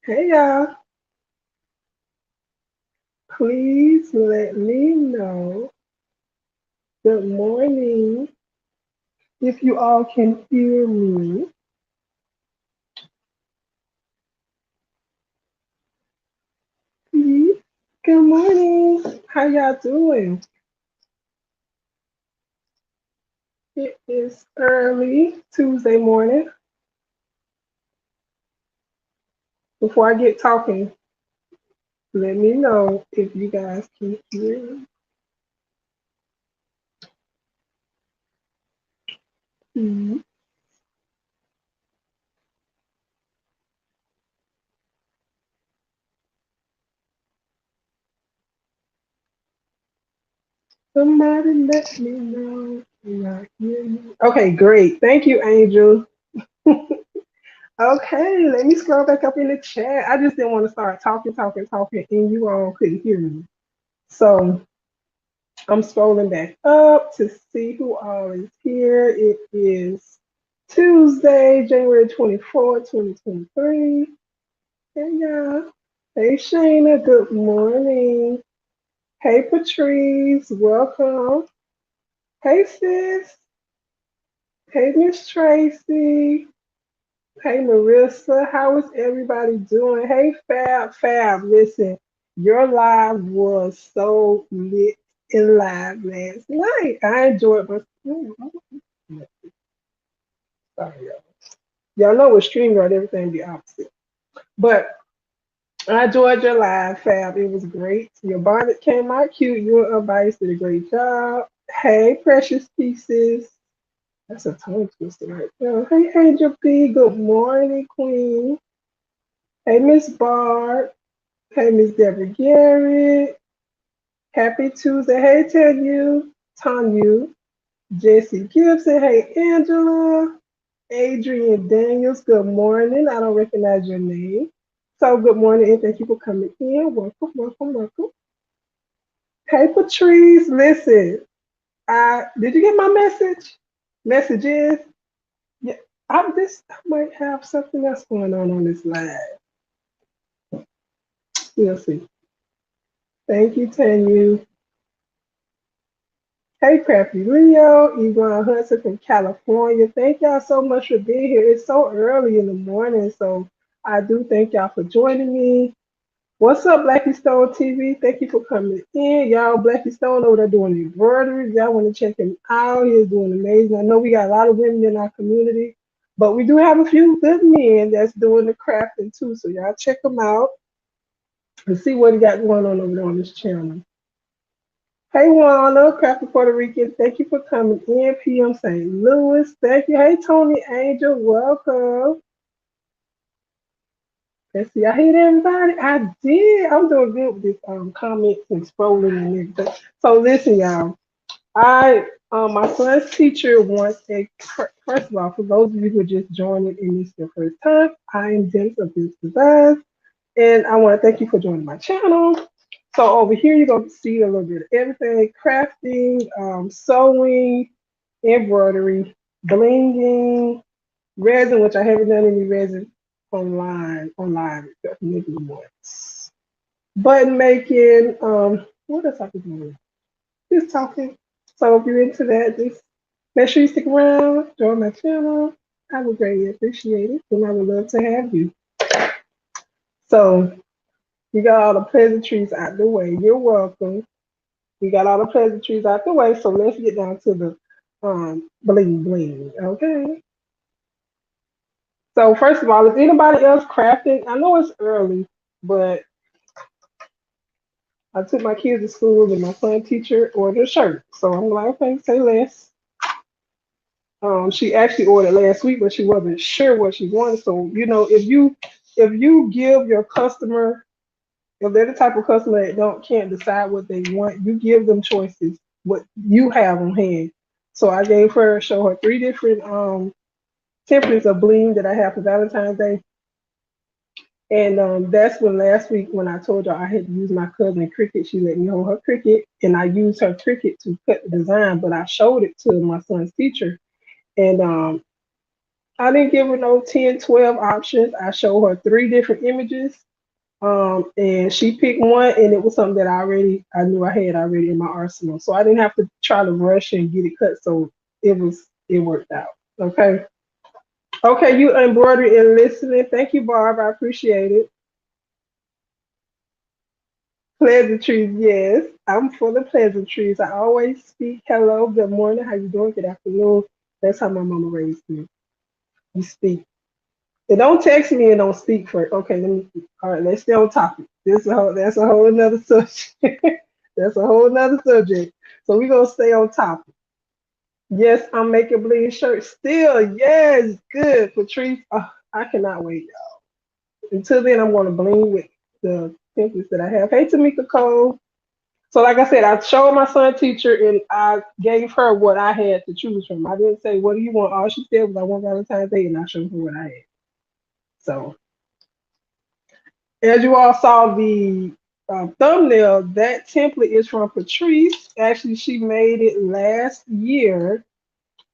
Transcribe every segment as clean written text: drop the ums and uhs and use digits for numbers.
Hey y'all, please let me know. Good morning. If you all can hear me, please. Good morning. How y'all doing? It is early Tuesday morning. Before I get talking, let me know if you guys can hear me. Somebody let me know. Can y'all hear me? Okay, great. Thank you, Angel. Okay, let me scroll back up in the chat. I just didn't want to start talking, and you all couldn't hear me. So I'm scrolling back up to see who all is here. It is Tuesday, January 24th, 2023. Hey, y'all. Hey, Shayna. Good morning. Hey, Patrice. Welcome. Hey, sis. Hey, Miss Tracy. Hey Marissa, how is everybody doing? Hey Fab, listen, your live was so lit and live last night. I enjoyed my sorry, y'all. Y'all know with StreamYard everything be opposite. But I enjoyed your live, Fab. It was great. Your bonnet came out cute. You and Vice did a great job. Hey, Precious Pieces. That's a tongue twister right there. Hey, Angel B. Good morning, Queen. Hey, Miss Barb. Hey, Miss Deborah Garrett. Happy Tuesday. Hey, Tanya, Jesse Gibson. Hey, Angela. Adrian Daniels. Good morning. I don't recognize your name. So, good morning and thank you for coming in. Welcome. Hey, Patrice. Listen, did you get my message? Messages? Yeah, I might have something else going on this live. We'll see. Thank you, Tanya. Hey, Crafty Leo, Yvonne Hudson from California. Thank y'all so much for being here. It's so early in the morning, so I do thank y'all for joining me. What's up, Blackie Stone TV? Thank you for coming in. Y'all, Blackie Stone over there doing embroidery. Y'all want to check him out. He's doing amazing. I know we got a lot of women in our community, but we do have a few good men that's doing the crafting too. So y'all check him out and see what he got going on over there on this channel. Hey, Wanda, Crafty Puerto Rican, thank you for coming in. PM St. Louis, thank you. Hey, Tony Angel, welcome. Let's see, I hate everybody. I did. I'm doing good with this comments and scrolling and everything. So listen, y'all. My son's teacher wants first of all, for those of you who are just joining and this is your first time, I am Dennis of this design, and I want to thank you for joining my channel. So over here, you're going to see a little bit of everything: crafting, sewing, embroidery, blinging, resin, which I haven't done any resin online except maybe once. Button making, what else I can do? Just talking. So if you're into that, just make sure you stick around, join my channel. I would greatly appreciate it, and I would love to have you. So you got all the pleasantries out the way. You're welcome. We got all the pleasantries out the way, so let's get down to the bling, okay? So first of all, is anybody else crafting? I know it's early, but I took my kids to school and my son teacher ordered a shirt. So I'm like, okay, say less. She actually ordered last week, but she wasn't sure what she wanted. So, if you give your customer, if they're the type of customer that can't decide what they want, you give them choices, what you have on hand. So I show her three different templates of bling that I have for Valentine's Day. And that's when last week when I told y'all I had to use my cousin Cricut, she let me hold her Cricut, and I used her Cricut to cut the design. But I showed it to my son's teacher, and I didn't give her no 10, 12 options. I showed her three different images. And she picked one, and it was something that I knew I had already in my arsenal. So I didn't have to try to rush and get it cut. So it worked out. Okay. Okay, you embroidery and listening. Thank you, Barb. I appreciate it. Pleasantries, yes. I'm for the pleasantries. I always speak hello, good morning, how you doing, good afternoon. That's how my mama raised me. You speak. And don't text me and don't speak first. Okay, let me all right, let's stay on topic. That's a whole another subject. That's a whole another subject. So we're gonna stay on topic. Yes, I'm making bling shirts still. Yes, good. Patrice, I cannot wait. Until then, I'm gonna bling with the templates that I have. Hey Tamika Cole. So like I said, I showed my son teacher and I gave her what I had to choose from. I didn't say, what do you want? All she said was I want Valentine's Day and I showed her what I had. So as you all saw the thumbnail, that template is from Patrice. Actually, she made it last year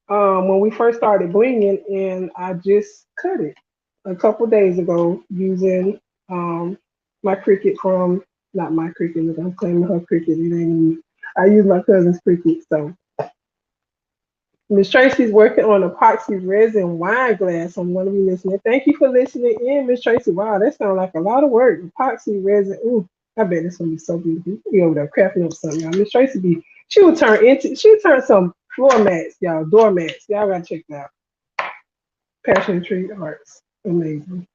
when we first started blinging, and I just cut it a couple days ago using my Cricut from, not my Cricut, I'm claiming her Cricut. It ain't me. I use my cousin's Cricut. So Miss Tracy's working on epoxy resin wine glass. I'm going to be listening. Thank you for listening in, Miss Tracy. Wow, that sounds like a lot of work. Epoxy resin. Ooh, I bet it's going to be so beautiful. You be over there crafting up something, y'all. Miss Tracy she would turn some floor mats, y'all, doormats. Y'all got to check it out. Passion Tree Arts. Amazing.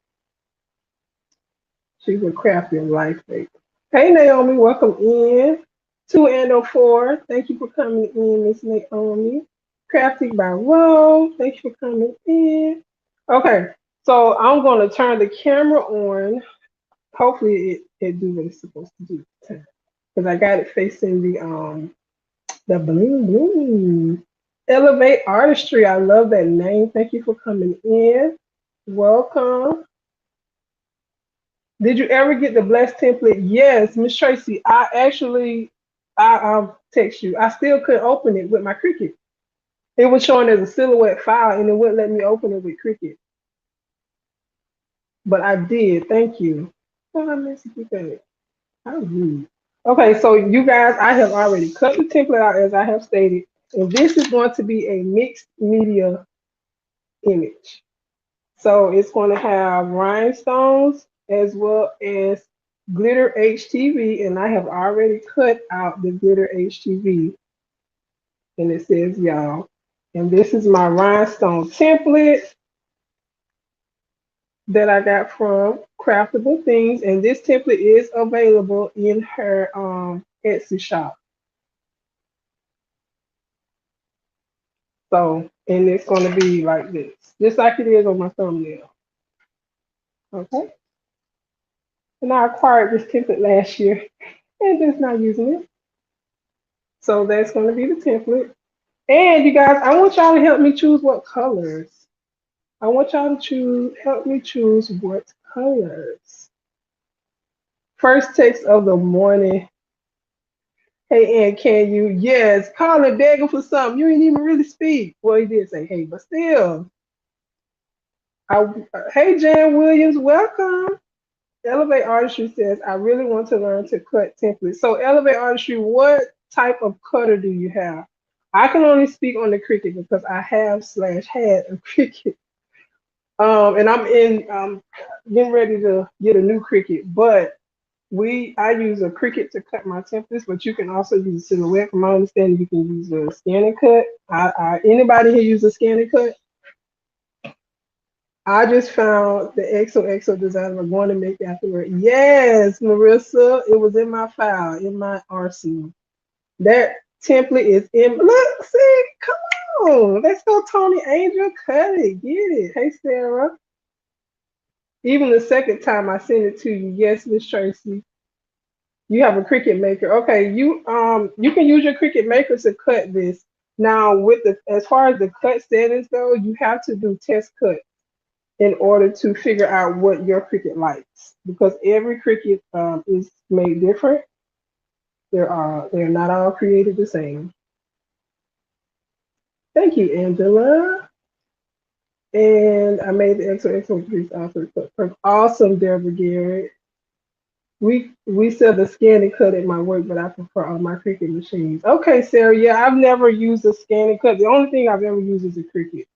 She's a crafting life baby. Hey, Naomi, welcome in. 204. Thank you for coming in, Miss Naomi. Crafting by Ro. Thank you for coming in. Okay, so I'm going to turn the camera on. Hopefully, it do what it's supposed to do. Because I got it facing the bling bling. Elevate Artistry. I love that name. Thank you for coming in. Welcome. Did you ever get the blessed template? Yes, Miss Tracy. I'll text you. I still couldn't open it with my Cricut. It was showing as a silhouette file, and it wouldn't let me open it with Cricut. But I did. Thank you. What I missed with that? How rude. Okay, so you guys, I have already cut the template out as I have stated, and this is going to be a mixed media image. So it's going to have rhinestones as well as glitter HTV, and I have already cut out the glitter HTV, and it says y'all. And this is my rhinestone template that I got from Craftable Things, and this template is available in her Etsy shop. So, and it's going to be like this, just like it is on my thumbnail. Okay. And I acquired this template last year and just not using it. So that's going to be the template. And you guys, I want y'all to help me choose what colors. I want y'all to help me choose what colors. First text of the morning. Hey, Ann, can you? Yes, calling, begging for something. You ain't even really speak. Well, he did say hey, but still. Hey, Jan Williams, welcome. Elevate Artistry says, I really want to learn to cut templates. So Elevate Artistry, what type of cutter do you have? I can only speak on the Cricut because I have / had a Cricut. And I'm getting ready to get a new Cricut, but I use a Cricut to cut my templates, but you can also use a silhouette. From my understanding, you can use a scan and cut. Anybody here use a scan and cut? I just found the XOXO design I'm going to make afterward. Yes, Marissa, it was in my file, in my arsenal. That template is in. Look, see, come on. Let's go, Tony Angel. Cut it. Get it. Hey, Sarah. Even the second time I sent it to you. Yes, Miss Tracy. You have a Cricut maker. Okay, you can use your Cricut maker to cut this. Now, as far as the cut settings go, you have to do test cut in order to figure out what your Cricut likes, because every Cricut is made different. They're not all created the same. Thank you, Angela. And I made the XOXO piece also. Awesome, Deborah Garrett. We sell the scan and cut at my work, but I prefer on my Cricut machines. Okay, Sarah. Yeah, I've never used a scan and cut. The only thing I've ever used is a Cricut.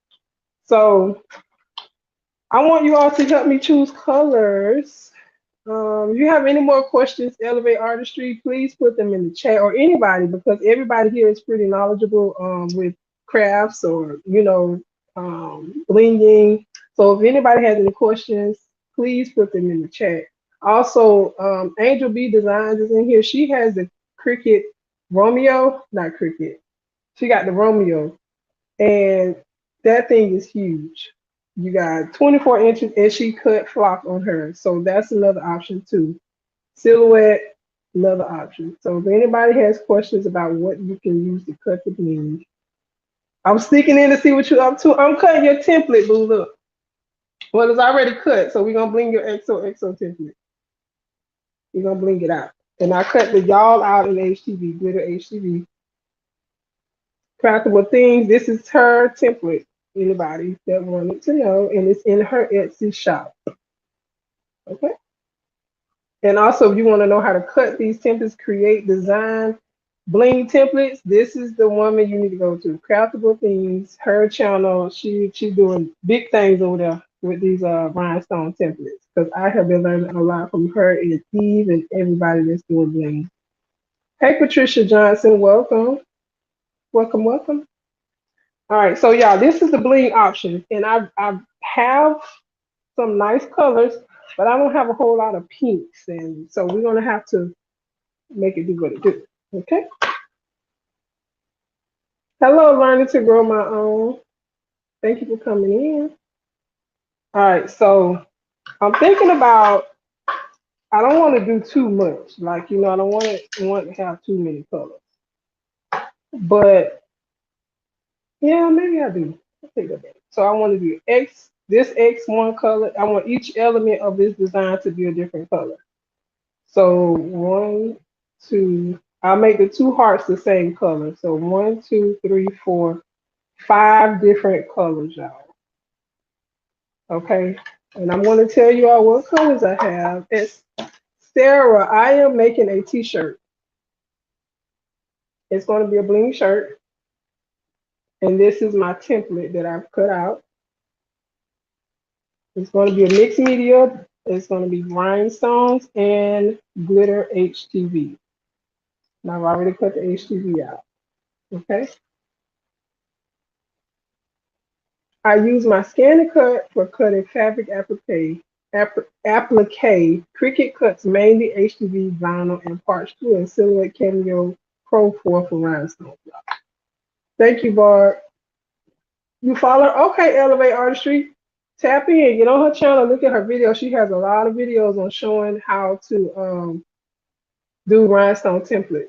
So I want you all to help me choose colors. If you have any more questions, Elevate Artistry, please put them in the chat or anybody because everybody here is pretty knowledgeable with crafts or blinging. So if anybody has any questions, please put them in the chat. Also, Angel B Designs is in here. She has the Cricut Romeo, not Cricut. She got the Romeo, and that thing is huge. You got 24 inches, and she cut flock on her, so that's another option too. Silhouette, another option. So if anybody has questions about what you can use to cut the bling, I'm sneaking in to see what you're up to. I'm cutting your template, boo. Look, well, it's already cut, so we're gonna bling your XOXO template. We're gonna bling it out, and I cut the y'all out in HTV, glitter HTV. Craftable things. This is her template. Anybody that wanted to know, and it's in her Etsy shop. Okay. And also, if you want to know how to cut these templates, create, design, bling templates, this is the woman you need to go to. Craftable Things, her channel. She's doing big things over there with these rhinestone templates. Because I have been learning a lot from her and Eve and everybody that's doing bling. Hey, Patricia Johnson, welcome, welcome, welcome. All right, so y'all, this is the bling option, and I have some nice colors, but I don't have a whole lot of pinks, and so we're gonna have to make it do what it do. Okay. Hello, learning to grow my own. Thank you for coming in. All right, so I'm thinking about. I don't want to do too much, like I don't want to have too many colors, but yeah, maybe I do. I think about it. So I want to do this X1 color. I want each element of this design to be a different color. So one, two. I'll make the two hearts the same color. So one, two, three, four, five different colors, y'all. Okay. And I'm going to tell you all what colors I have. It's Sarah. I am making a t-shirt. It's going to be a bling shirt. And this is my template that I've cut out. It's going to be a mixed media. It's going to be rhinestones and glitter HTV. And I've already cut the HTV out. Okay. I use my scan and cut for cutting fabric applique. Cricut cuts mainly HTV, vinyl, and parts 2 and Silhouette Cameo Pro 4 for rhinestone. Thank you, Barb. You follow her? Okay, Elevate Artistry. Tap in, get on her channel, look at her video. She has a lot of videos on showing how to do rhinestone templates.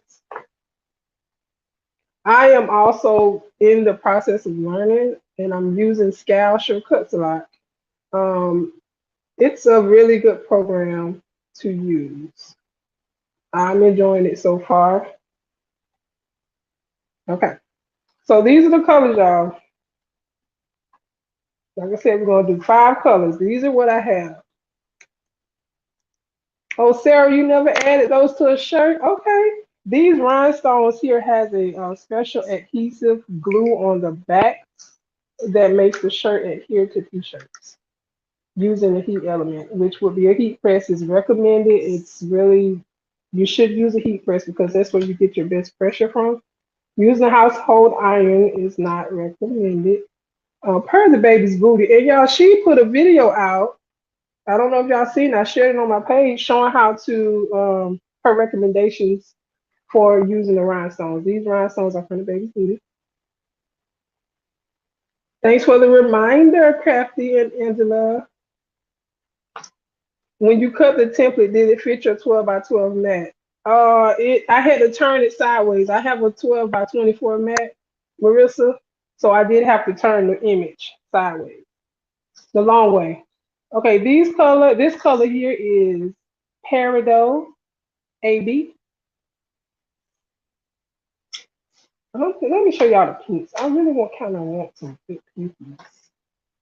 I am also in the process of learning, and I'm using Scal Shortcuts a lot. It's a really good program to use. I'm enjoying it so far. Okay, so these are the colors, y'all. Like I said, we're gonna do 5 colors. These are what I have. Oh, Sarah, you never added those to a shirt? Okay. These rhinestones here has a special adhesive glue on the back that makes the shirt adhere to t-shirts using a heat element, which would be a heat press is recommended. It's really, you should use a heat press because that's where you get your best pressure from. Using a household iron is not recommended. Per the baby's booty. And y'all, she put a video out. I don't know if y'all seen it. I shared it on my page showing how to, her recommendations for using the rhinestones. These rhinestones are from the baby's booty. Thanks for the reminder, Crafty and Angela. When you cut the template, did it fit your 12 by 12 mat? I had to turn it sideways. I have a 12 by 24 mat, Marissa. So I did have to turn the image sideways, the long way. Okay, this color here is Peridot AB. Let me show y'all the pinks. I really want some good pinkies.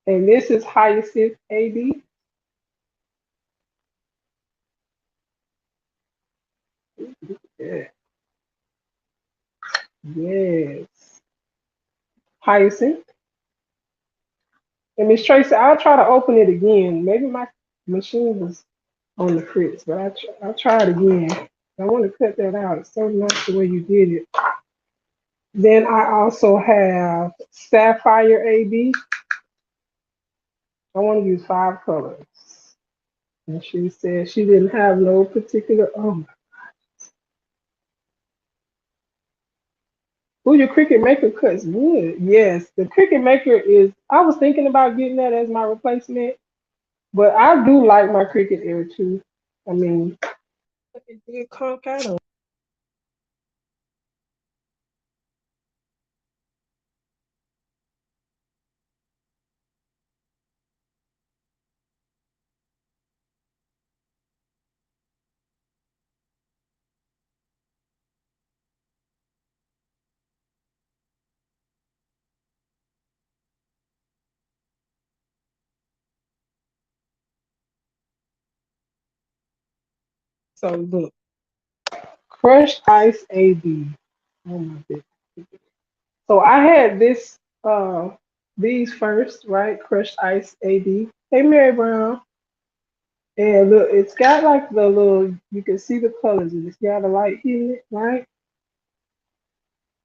And this is Hyacinth AB. Yeah. Yes. Hyacinth. And Miss Tracy, I'll try to open it again. Maybe my machine was on the fritz, but I'll try it again. I want to cut that out. It's so nice the way you did it. Then I also have Sapphire AB. I want to use 5 colors. And she said she didn't have no particular. Oh, your Cricut Maker cuts wood. Yes, the Cricut Maker is. I was thinking about getting that as my replacement, but I do like my Cricut Air too. I mean, it did conk out on. So look, crushed ice AB. Oh my goodness. So I had these first, right? Crushed ice AB. Hey Mary Brown. And look, it's got like the little, you can see the colors and it's got a light hitting it, right?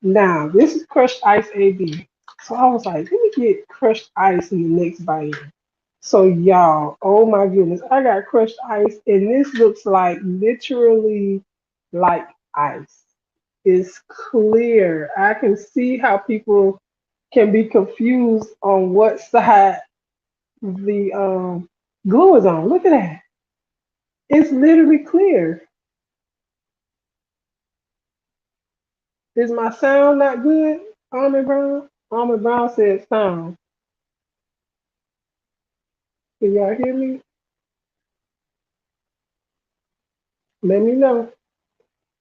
Now, this is crushed ice AB. So I was like, let me get crushed ice in the next bite. So y'all, oh my goodness, I got crushed ice and this looks like literally like ice. It's clear. I can see how people can be confused on what side the glue is on. Look at that. It's literally clear. Is my sound not good, Almond Brown? Almond Brown said sound. Can y'all hear me? Let me know.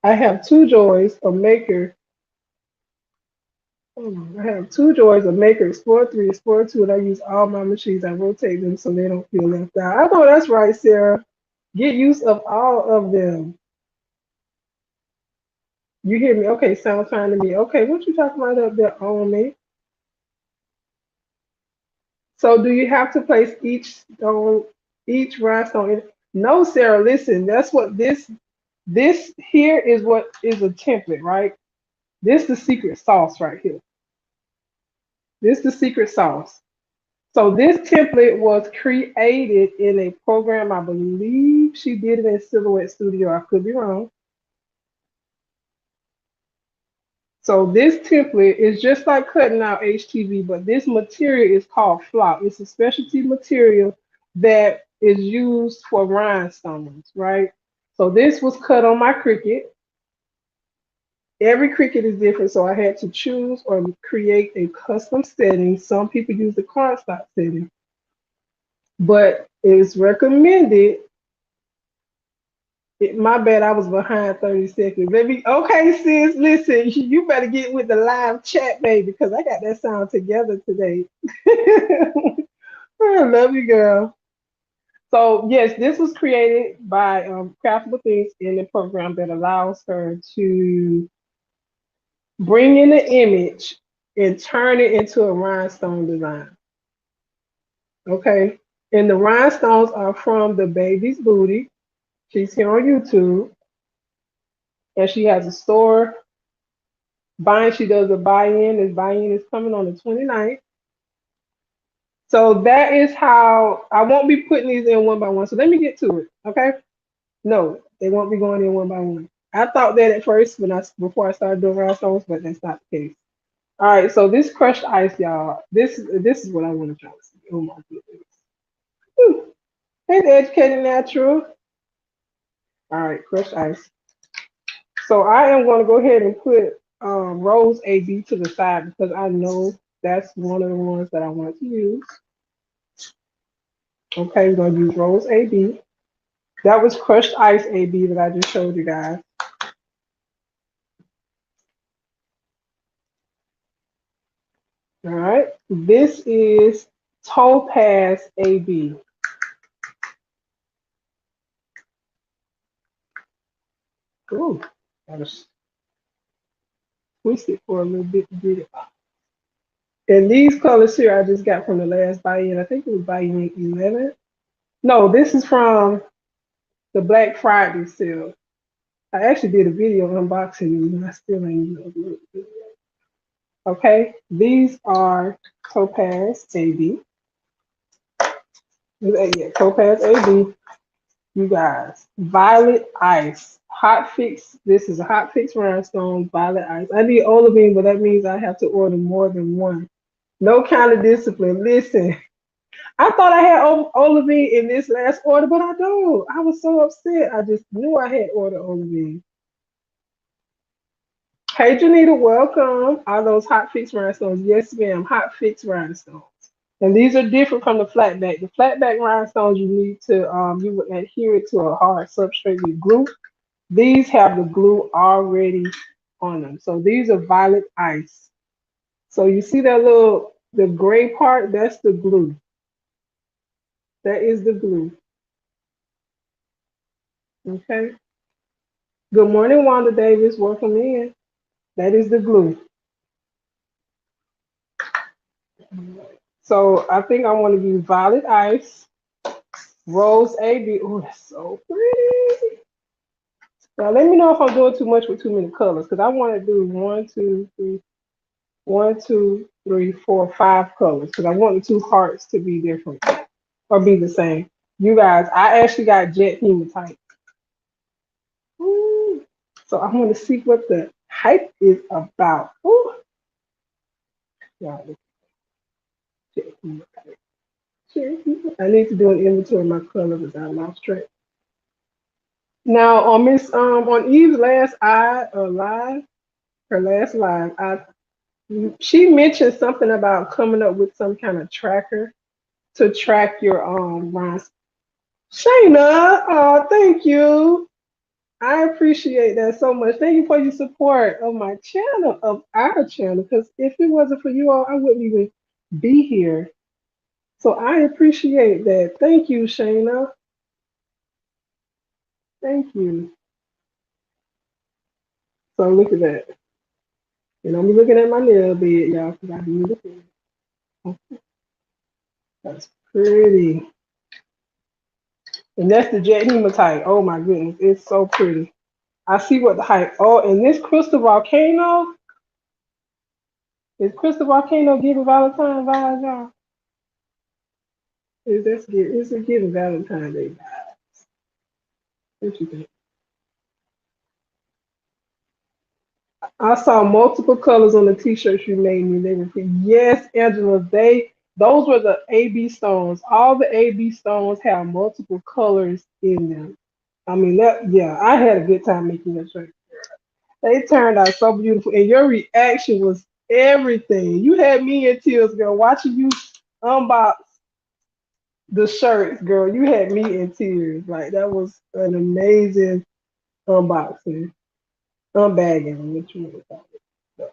I have two joys, a maker. I have two joys, a maker, Explore 3, Explore 2, and I use all my machines. I rotate them so they don't feel left out. I know that's right, Sarah. Get use of all of them. You hear me? Okay, sound fine to me. Okay, what you talking about up there on me? So do you have to place each stone, each rhinestone in? No, Sarah, listen, that's what this here is what is a template, right? This the secret sauce right here. This the secret sauce. So this template was created in a program, I believe she did it in Silhouette Studio. I could be wrong. So this template is just like cutting out HTV, but this material is called flop. It's a specialty material that is used for rhinestones, right? So this was cut on my Cricut. Every Cricut is different, so I had to choose or create a custom setting. Some people use the cardstock setting, but it's recommended. My bad, I was behind 30 seconds. Baby, okay, sis, listen, you better get with the live chat, baby, because I got that sound together today. I love you, girl. So, yes, this was created by Craftable Things in the program that allows her to bring in the image and turn it into a rhinestone design. Okay. And the rhinestones are from the baby's booty. She's here on YouTube. And she has a store. She does a buy-in. This buy-in is coming on the 29th. So that is how I won't be putting these in one by one. So let me get to it. Okay. No, they won't be going in one by one. I thought that at first before I started doing rhinestones, but that's not the case. All right, so this crushed ice, y'all. This is what I want to try to see. Oh my goodness. Whew. Hey, the educated natural. All right, crushed ice. So I am going to go ahead and put Rose AB to the side because I know that's one of the ones that I want to use. Okay, we're going to use Rose AB. That was crushed ice AB that I just showed you guys. All right, this is Topaz AB. Ooh, gotta twist it for a little bit to get it. And these colors here I just got from the last buy-in. I think it was buy-in 11. No, this is from the Black Friday sale. I actually did a video unboxing these and I still ain't looked at it. Okay, these are Topaz AB. Yeah, Topaz AB. You guys, Violet Ice. Hot Fix. This is a Hot Fix Rhinestone Violet Ice. I need olivine, but that means I have to order more than one. No kind of discipline. Listen, I thought I had olivine in this last order, but I don't. I was so upset. I just knew I had ordered olivine. Hey, Janita, welcome. Are those Hot Fix Rhinestones? Yes, ma'am. Hot Fix Rhinestones. And these are different from the flatback. The flatback rhinestones you need to you would adhere it to a hard substrate with glue. These have the glue already on them. So these are violet ice. So you see that little the gray part, that's the glue. That is the glue. Okay. Good morning, Wanda Davis. Welcome in. That is the glue. So I think I want to use violet ice, rose AB. Oh, that's so pretty. Now let me know if I'm doing too much with too many colors because I want to do one, two, three, four, five colors because I want the two hearts to be different or be the same. You guys, I actually got jet hematite. Ooh. So I want to see what the hype is about. Ooh. Y'all, jet hematite. I need to do an inventory of my colors because I lost track. Now on Miss on Eve's last live, her last live, she mentioned something about coming up with some kind of tracker to track your runs. Shayna, oh thank you. I appreciate that so much. Thank you for your support of my channel, of our channel, because if it wasn't for you all, I wouldn't even be here. So I appreciate that. Thank you, Shayna. Thank you. So look at that. And I'm looking at my nail bed, y'all, because I do look at it. That's pretty. And that's the jet hematite. Oh my goodness, it's so pretty. I see what the hype. Oh, and this crystal volcano is crystal volcano giving Valentine vibes, y'all. Is it giving Valentine Day vibes? What you think? I saw multiple colors on the t-shirts you made me. They were pretty. Yes, Angela. Those were the AB stones. All the AB stones have multiple colors in them. I mean that. Yeah, I had a good time making that shirt. They turned out so beautiful, and your reaction was everything. You had me in tears, girl, watching you unbox the shirts, girl. You had me in tears. Like that was an amazing unboxing, unbagging, what you want to call it. So,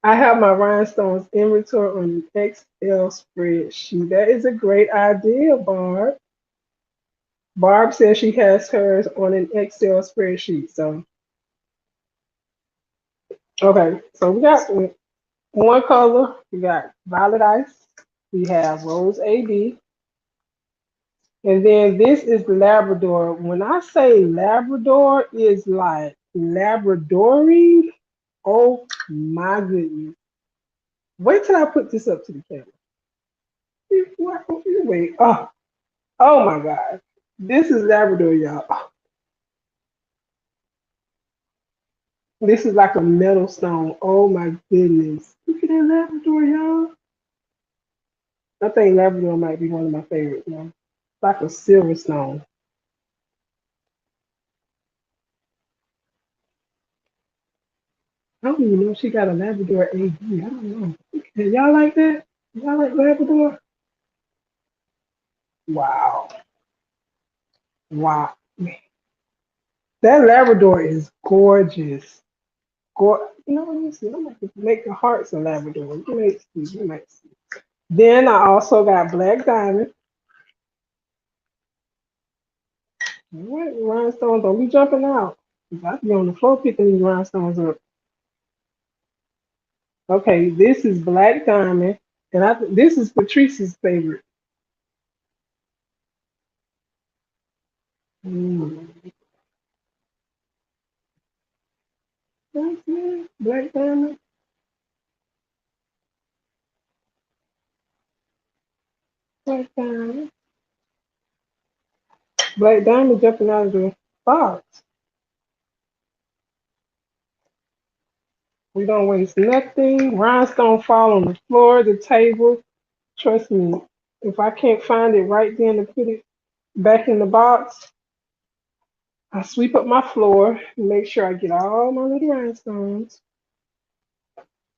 I have my rhinestones inventory on an Excel spreadsheet. That is a great idea, Barb. Barb says she has hers on an Excel spreadsheet. So, okay, so we got one color. We got violet ice. We have rose AB. And then this is Labrador. When I say Labrador is like Labradory, oh my goodness. Wait till I put this up to the camera. Wait. Oh my God. This is Labrador, y'all. This is like a metal stone. Oh my goodness. Look at that Labrador, y'all. I think Labrador might be one of my favorites now. Like a silver stone. I don't even know if she got a Labrador AD. I don't know. Okay, y'all like that? Y'all like Labrador? Wow. Wow. That Labrador is gorgeous. You know, let me see. I might make the hearts a Labrador. You might see. You might see. Then I also got black diamond. What rhinestones are we jumping out? 'Cause I be on the floor picking these rhinestones up. Okay, this is black diamond, and this is Patrice's favorite. Mm. That's it. Black diamond, black diamond, black diamond jumping out of the box. We don't waste nothing. Rhinestone fall on the floor, the table. Trust me, if I can't find it right then to put it back in the box, I sweep up my floor and make sure I get all my little rhinestones.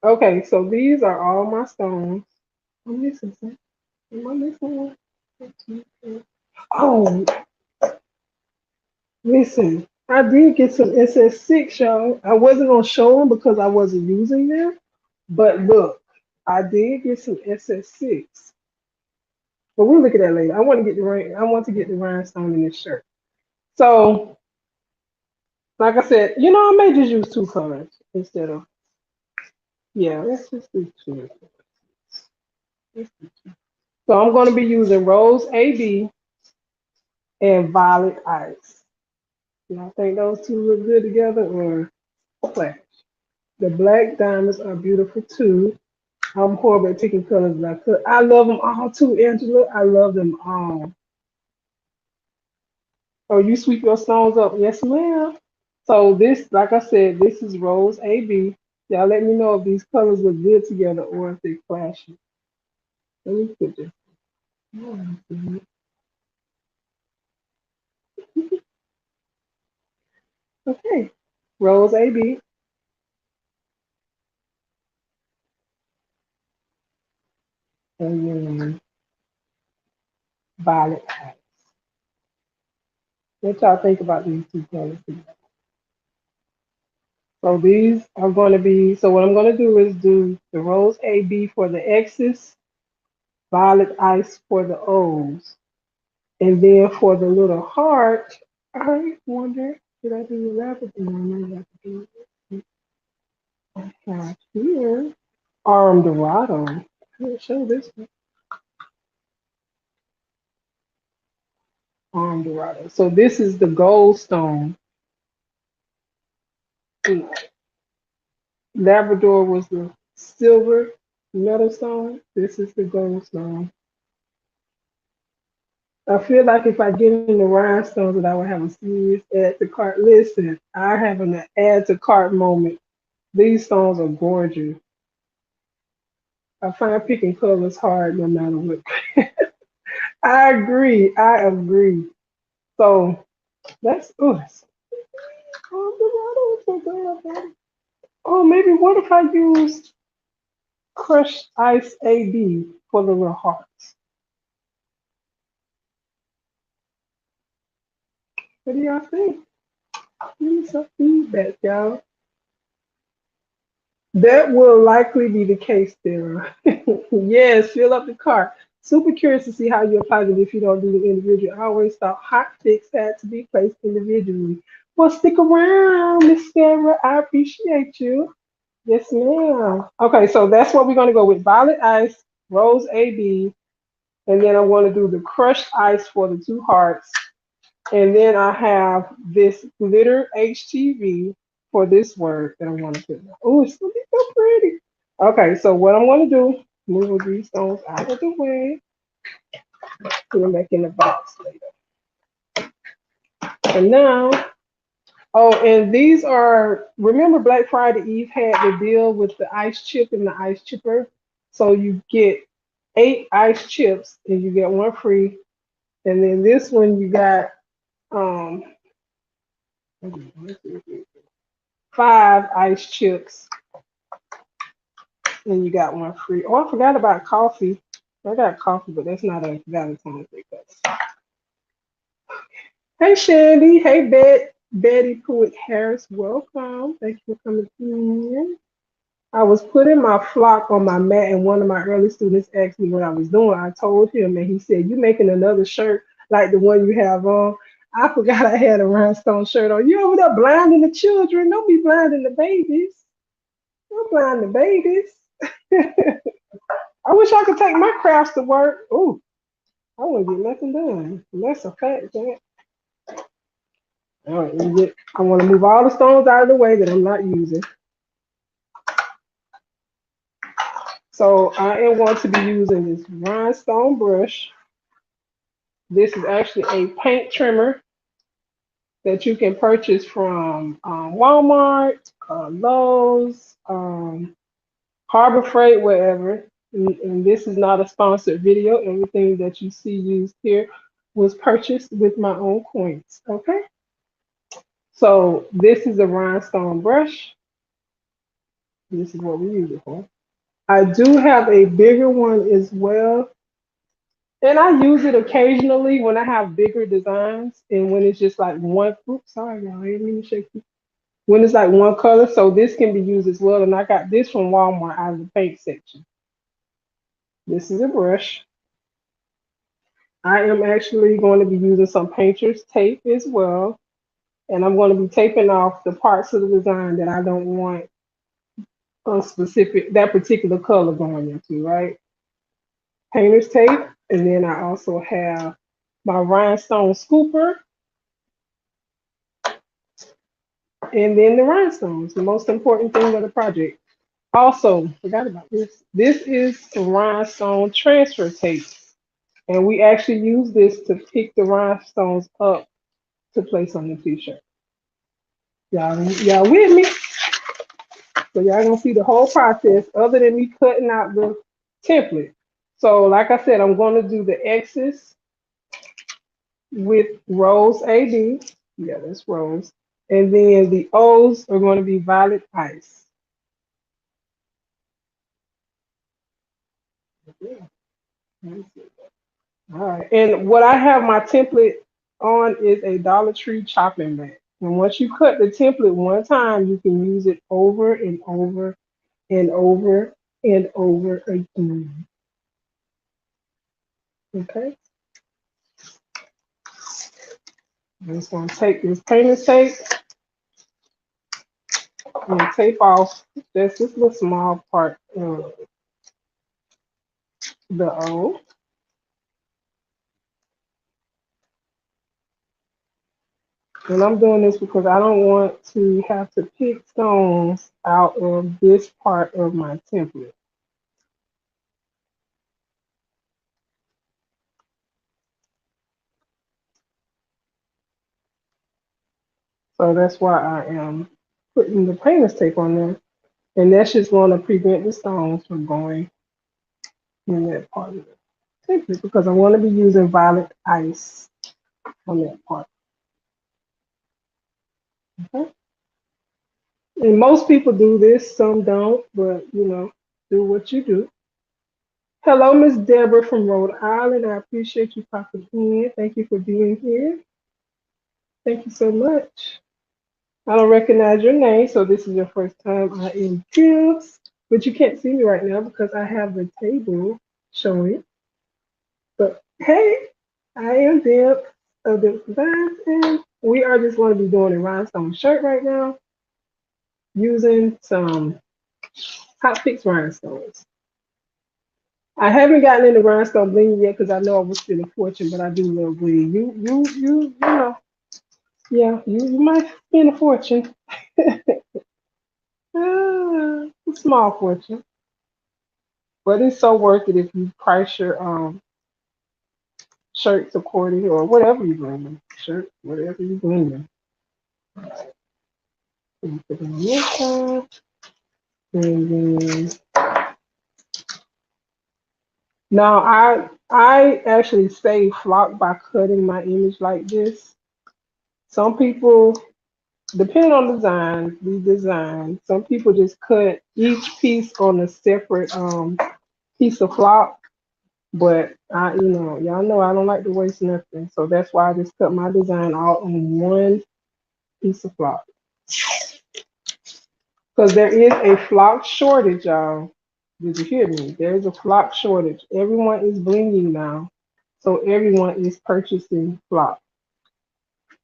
Okay, so these are all my stones. I'm missing some. Am I missing one? One, two, three. Oh, listen, I did get some SS6, y'all. I wasn't gonna show them because I wasn't using them, but look, I did get some SS6. But we'll look at that later. I want to get the I want to get the rhinestone in this shirt. So, like I said, I may just use two colors instead of let's just do two. So I'm going to be using Rose AB and Violet Ice. Y'all think those two look good together or clash? The black diamonds are beautiful too. I'm horrible at picking colors, but I love them all too, Angela. I love them all. Oh, you sweep your stones up? Yes, ma'am. So this, like I said, this is Rose AB. Y'all let me know if these colors look good together or if they clashing. Let me put this. Okay. Rose AB and then Violet Ice. What y'all think about these two colors? So these are going to be, so what I'm going to do is do the Rose AB for the X's, Violet Ice for the O's. And then for the little heart, I wonder, did I do the rabbit? No, maybe I could do it. I have here Dorado. I'm going to show this one. Dorado. So this is the gold stone. Labrador was the silver metal stone. This is the gold stone. I feel like if I get in the rhinestones, that I would have a serious add to cart. Listen, I have an add to cart moment. These stones are gorgeous. I find picking colors hard no matter what. I agree. I agree. So that's us. Oh, maybe what if I used crushed ice AB for the little hearts? What do y'all think? Give me some feedback, y'all. That will likely be the case there. Yes, fill up the cart. Super curious to see how you apply it if you don't do the individual. I always thought hot fix had to be placed individually. Well, stick around, Miss Sarah. I appreciate you. Yes, ma'am. Okay, so that's what we're going to go with. Violet Ice, Rose AB, and then I'm going to do the crushed ice for the two hearts. And then I have this glitter HTV for this word that I want to put. Oh, it's gonna be so pretty. Okay, so what I'm gonna do, move these stones out of the way, put them back in the box later. And now, oh, and these are, remember Black Friday Eve had the deal with the ice chip and the ice chipper. So you get 8 ice chips and you get one free. And then this one you got um 5 ice chips and you got one free. Oh, I forgot about coffee. I got coffee, but that's not a Valentine's Day cup. Hey, Shandy. Hey, Betty Pruitt Harris. Welcome. Thank you for coming in. I was putting my flock on my mat, and one of my early students asked me what I was doing. I told him, and he said, "You making another shirt like the one you have on?" I forgot I had a rhinestone shirt on. You over there blinding the children? Don't be blinding the babies. Don't blind the babies. I wish I could take my crafts to work. Ooh, I wouldn't get nothing done. And that's a fact. That I want to move all the stones out of the way that I'm not using. So I am going to be using this rhinestone brush. This is actually a paint trimmer that you can purchase from Walmart, Lowe's, Harbor Freight, wherever. And this is not a sponsored video. Everything that you see used here was purchased with my own coins. Okay. So this is a rhinestone brush. This is what we use it for. I do have a bigger one as well. And I use it occasionally when I have bigger designs and when it's just like one. Oops, sorry, y'all. I didn't mean to shake you. When it's like one color, so this can be used as well. And I got this from Walmart out of the paint section. This is a brush. I am actually going to be using some painter's tape as well. And I'm going to be taping off the parts of the design that I don't want a specific, that particular color going into, right? Painter's tape. And then I also have my rhinestone scooper. And then the rhinestones, the most important thing of the project. Also, forgot about this. This is rhinestone transfer tape. And we actually use this to pick the rhinestones up to place on the t-shirt. Y'all with me? So y'all gonna see the whole process other than me cutting out the template. So like I said, I'm gonna do the X's with Rose AB. Yeah, that's Rose. And then the O's are going to be Violet Ice. Yeah. All right. And what I have my template on is a Dollar Tree chopping mat. And once you cut the template one time, you can use it over and over and over and over again. Okay. I'm just going to take this painter's tape and tape off just this little small part of the O. And I'm doing this because I don't want to have to pick stones out of this part of my template. So that's why I am putting the painter's tape on there. And that's just going to prevent the stones from going in that part of the template because I want to be using violet ice on that part. Okay. And most people do this, some don't, but you know, do what you do. Hello, Miss Deborah from Rhode Island. I appreciate you popping in. Thank you for being here. Thank you so much. I don't recognize your name, so this is your first time I am Tips, but you can't see me right now because I have the table showing. But hey, I am Deb of the Designs, and we are just going to be doing a rhinestone shirt right now using some Hot Fix rhinestones. I haven't gotten into rhinestone bling yet because I know I was spend a fortune, but I do love bling. You know, yeah, you might spend a fortune. A small fortune, but it's so worth it if you price your shirts accordingly or whatever you're doing. Shirt, whatever you're doing. And put it on this side, and then now I actually save flock by cutting my image like this. Some people, depending on the design, some people just cut each piece on a separate piece of flock. But y'all know I don't like to waste nothing. So that's why I just cut my design all on one piece of flock. Because there is a flock shortage, y'all. Did you hear me? There is a flock shortage. Everyone is blinging now. So everyone is purchasing flock.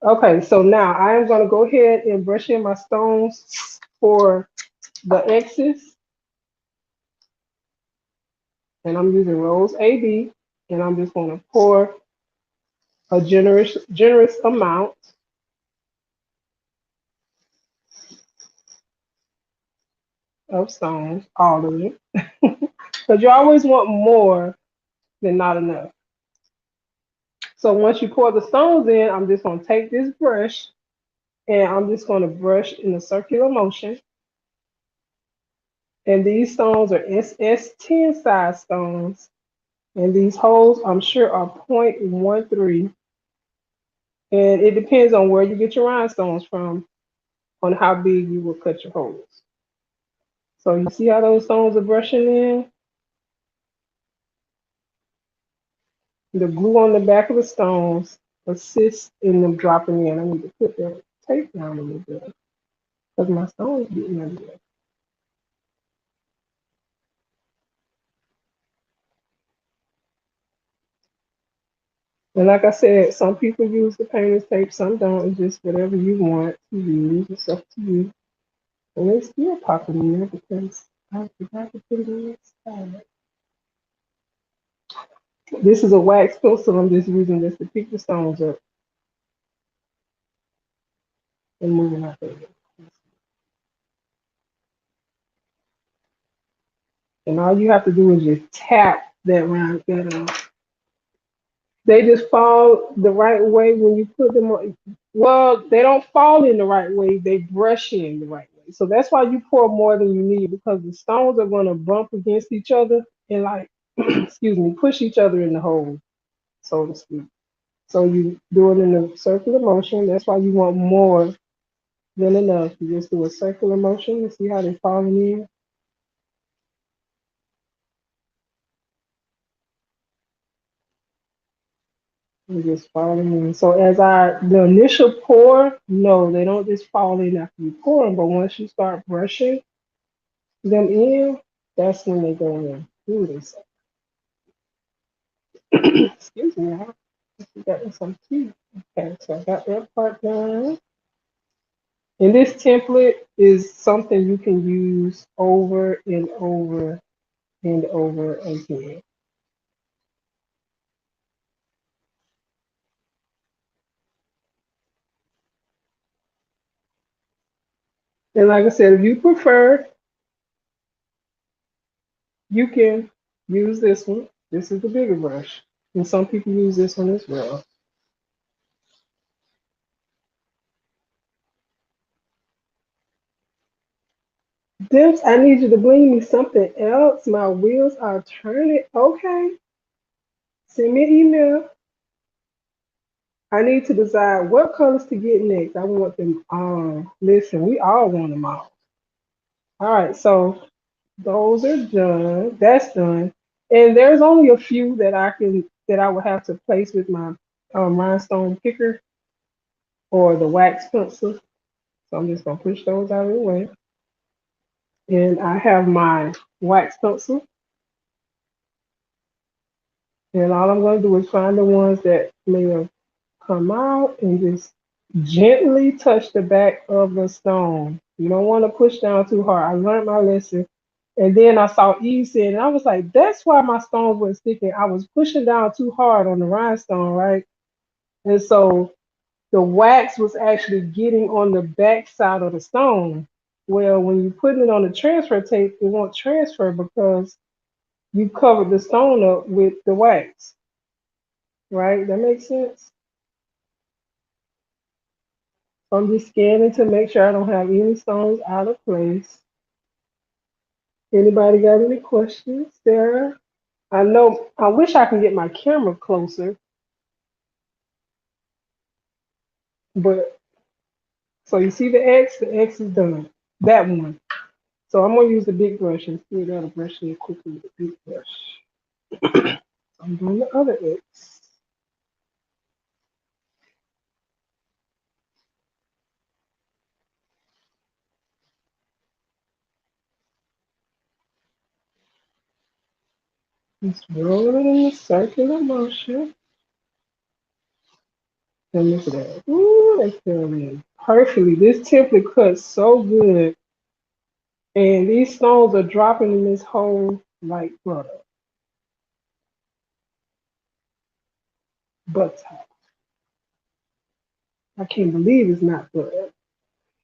Okay, so now I am going to go ahead and brush in my stones for the X's. And I'm using Rose AB. And I'm just going to pour a generous amount of stones, all of it. Because you always want more than not enough. So once you pour the stones in, I'm just going to take this brush and I'm just going to brush in a circular motion. And these stones are SS10 size stones. And these holes, I'm sure, are 0.13. And it depends on where you get your rhinestones from, on how big you will cut your holes. So you see how those stones are brushing in? The glue on the back of the stones assists in them dropping in. I need to put that tape down a little bit because my stones getting under there. And like I said, some people use the painter's tape, some don't. It's just whatever you want to use. It's up to you. And it's still popping in there because I forgot to put it in this side. This is a wax pencil. I'm just using this to pick the stones up and moving out there. And all you have to do is just tap that round that they just fall the right way when you put them on. Well, they don't fall in the right way. They brush in the right way. So that's why you pour more than you need because the stones are going to bump against each other and like, excuse me, push each other in the hole, so to speak. So you do it in a circular motion. That's why you want more than enough. You just do a circular motion and see how they're falling in. And just falling in. So the initial pour, no, they don't just fall in after you pour them, but once you start brushing them in, that's when they go in. Ooh, they say. Excuse me, I got some tea. Okay, so I got that part done. And this template is something you can use over and over and over again. And like I said, if you prefer, you can use this one. This is the bigger brush. And some people use this one as well. Dips, I need you to bring me something else. My wheels are turning. Okay. Send me an email. I need to decide what colors to get next. I want them all. Listen, we all want them all. All right, so those are done. That's done. And there's only a few that I would have to place with my rhinestone picker or the wax pencil. So I'm just gonna push those out of the way. And I have my wax pencil. And all I'm going to do is find the ones that may have come out and just gently touch the back of the stone. You don't want to push down too hard. I learned my lesson. And then I saw Eve saying, and I was like, that's why my stones weren't sticking. I was pushing down too hard on the rhinestone, right? And so the wax was actually getting on the back side of the stone. Well, when you're putting it on the transfer tape, it won't transfer because you covered the stone up with the wax. Right? That makes sense. So I'm just scanning to make sure I don't have any stones out of place. Anybody got any questions, Sarah? I know I wish I could get my camera closer, but so you see the X is done. That one. So I'm gonna use the big brush and see that'll brush it quickly with the big brush. I'm doing the other X. Just roll it in a circular motion. And look at that. Ooh, that's feeling perfectly. This template cuts so good. And these stones are dropping in this hole like butter. Butter. I can't believe it's not butter.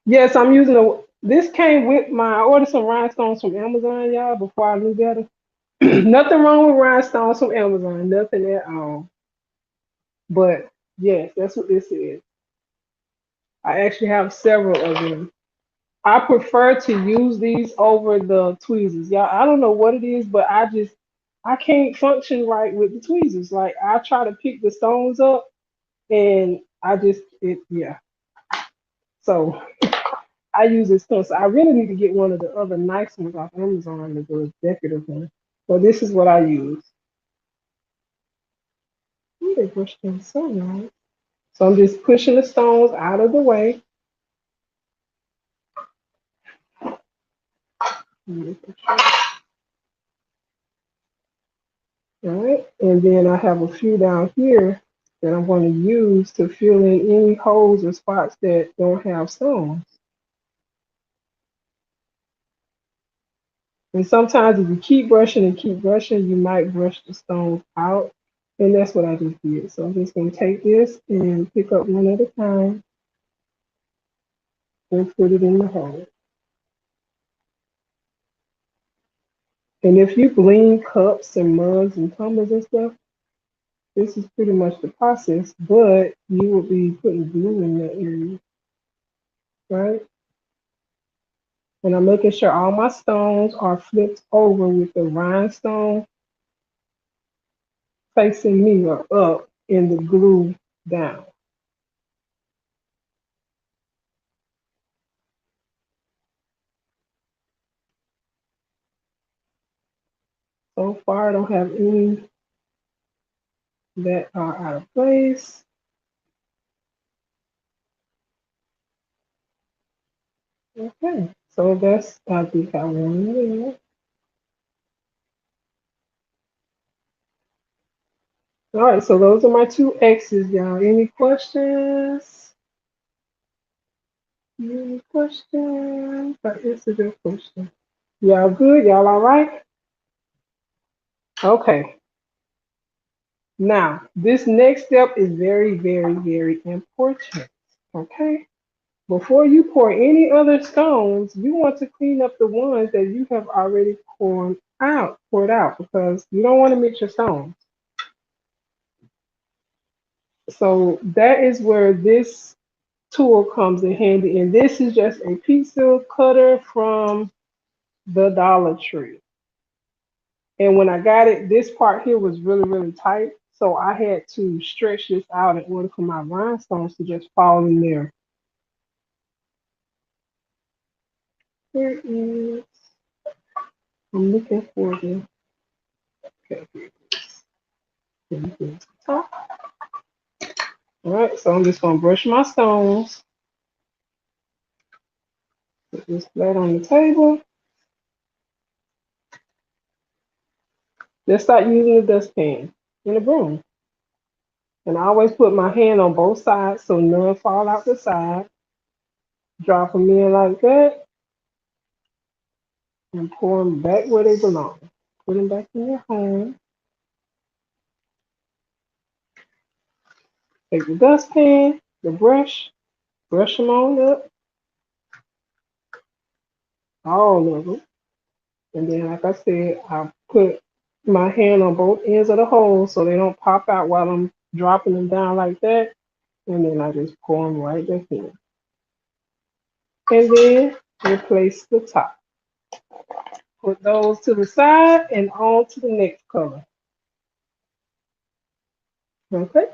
Yes, I'm using a. This came with I ordered some rhinestones from Amazon, y'all, before I knew better. Nothing wrong with rhinestones from Amazon, nothing at all. But yes, that's what this is. I actually have several of them. I prefer to use these over the tweezers. Y'all, I don't know what it is, but I can't function right with the tweezers. Like I try to pick the stones up and yeah. So I use this stone. So I really need to get one of the other nice ones off Amazon, the decorative one. But this is what I use. Ooh, they brushed them so nice. So I'm just pushing the stones out of the way. All right, and then I have a few down here that I'm going to use to fill in any holes or spots that don't have stones. And sometimes if you keep brushing and keep brushing, you might brush the stones out. And that's what I just did. So I'm just going to take this and pick up one at a time and put it in the hole. And if you bling cups and mugs and tumblers and stuff, this is pretty much the process, but you will be putting glue in that area, right? And I'm making sure all my stones are flipped over with the rhinestone facing me or up and the glue down. So far, I don't have any that are out of place. Okay, so that's, I think I want there. All right, so those are my two X's, y'all. Any questions? Any questions? I answered your question. Y'all good? Y'all all right? Okay. Now, this next step is very, very, very important. Okay. Before you pour any other stones, you want to clean up the ones that you have already poured out, because you don't want to mix your stones. So that is where this tool comes in handy. And this is just a pizza cutter from the Dollar Tree. And when I got it, this part here was really, really tight. So I had to stretch this out in order for my rhinestones to just fall in there. Here is, I'm looking for the, okay, here it is. All right, so I'm just gonna brush my stones. Put this flat on the table. Let's start using the dustpan and a broom. And I always put my hand on both sides so none fall out the side. Drop them in like that and pour them back where they belong. Put them back in your home. Take the dustpan, the brush, brush them on up, all of them. And then, like I said, I put my hand on both ends of the hole so they don't pop out while I'm dropping them down like that. And then I just pour them right back in. And then replace the top. Put those to the side and on to the next color. Okay.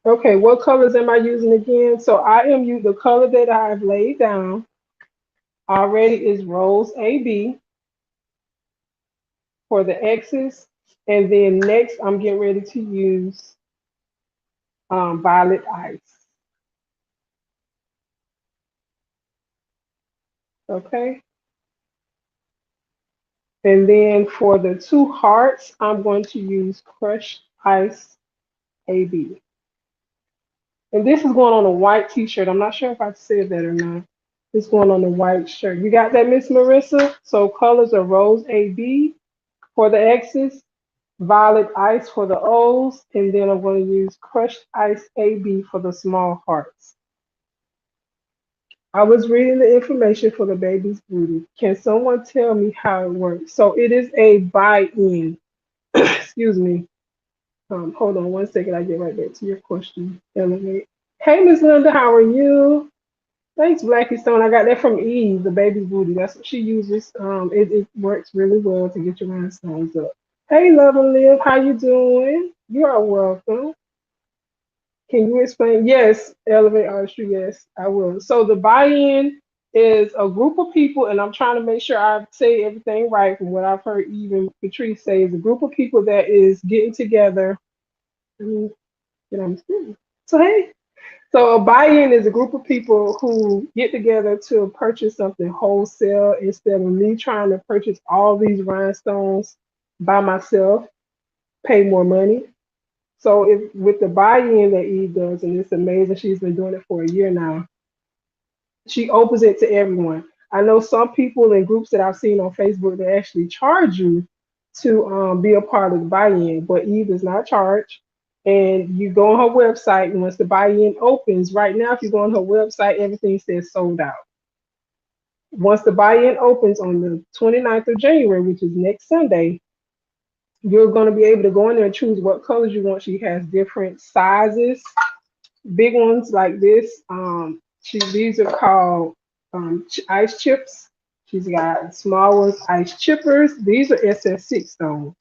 Okay, what colors am I using again? So I am using the color that I've laid down already is Rose AB for the X's. And then next I'm getting ready to use Violet Ice. Okay. And then for the two hearts, I'm going to use crushed ice AB. And this is going on a white t-shirt. I'm not sure if I said that or not. It's going on the white shirt. You got that, Miss Marissa? So colors are rose AB for the X's, violet ice for the O's, and then I'm going to use crushed ice AB for the small hearts. I was reading the information for the baby's booty. Can someone tell me how it works? So it is a buy-in. Excuse me. Hold on one second. I get right back to your question. Elevate. Hey, Miss Linda, how are you? Thanks, Blackie Stone. I got that from Eve, the baby's booty. That's what she uses. It works really well to get your rhinestones up. Hey, Love and Live, how you doing? You are welcome. Can you explain? Yes, Elevate Artistry. Yes, I will. So the buy-in is a group of people, and I'm trying to make sure I say everything right from what I've heard even Patrice say. Is a group of people that is getting together. Let me get on the screen. So hey, so a buy-in is a group of people who get together to purchase something wholesale instead of me trying to purchase all these rhinestones by myself, pay more money. So if with the buy-in that Eve does, and it's amazing, she's been doing it for a year now. She opens it to everyone. I know some people in groups that I've seen on Facebook they actually charge you to be a part of the buy-in, but Eve does not charge. And you go on her website, and once the buy-in opens, right now, if you go on her website, everything says sold out. Once the buy-in opens on the 29th of January, which is next Sunday, you're going to be able to go in there and choose what colors you want. She has different sizes, big ones like this. These are called ice chips. She's got small ones, ice chippers. These are SS6 stones.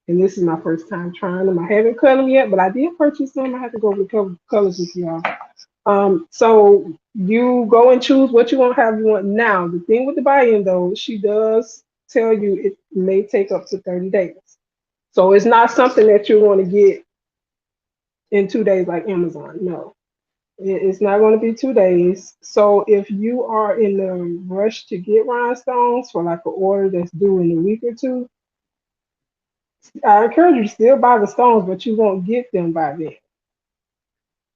And this is my first time trying them. I haven't cut them yet, but I did purchase them. I have to go over the colors with y'all. So you go and choose what you want, have you want. Now, the thing with the buy-in though, she does tell you it may take up to 30 days. So it's not something that you want to get in 2 days like Amazon. No, it's not going to be 2 days. So if you are in the rush to get rhinestones for like an order that's due in a week or two, I encourage you to still buy the stones, but you won't get them by then.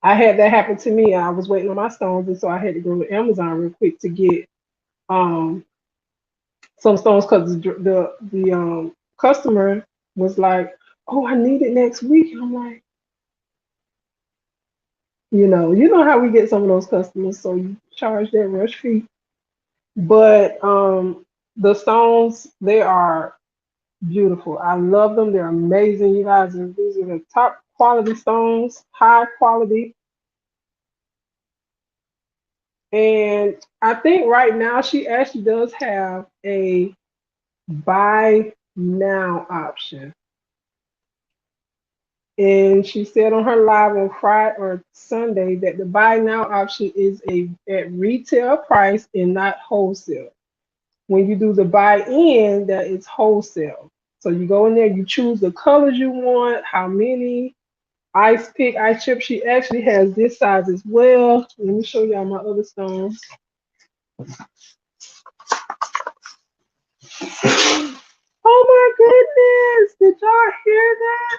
I had that happen to me. I was waiting on my stones, and so I had to go to Amazon real quick to get um some stones because the customer was like, "Oh, I need it next week." And I'm like, you know how we get some of those customers, so you charge that rush fee. But the stones, they are beautiful. I love them. They're amazing, you guys. These are the top quality stones, high quality. And I think right now she actually does have a buy now option. And she said on her live on Friday or Sunday that the buy now option is a at retail price and not wholesale. When you do the buy in, that is wholesale. So you go in there, you choose the colors you want, how many, ice pick, ice chip. She actually has this size as well. Let me show y'all my other stones. Oh my goodness! Did y'all hear that?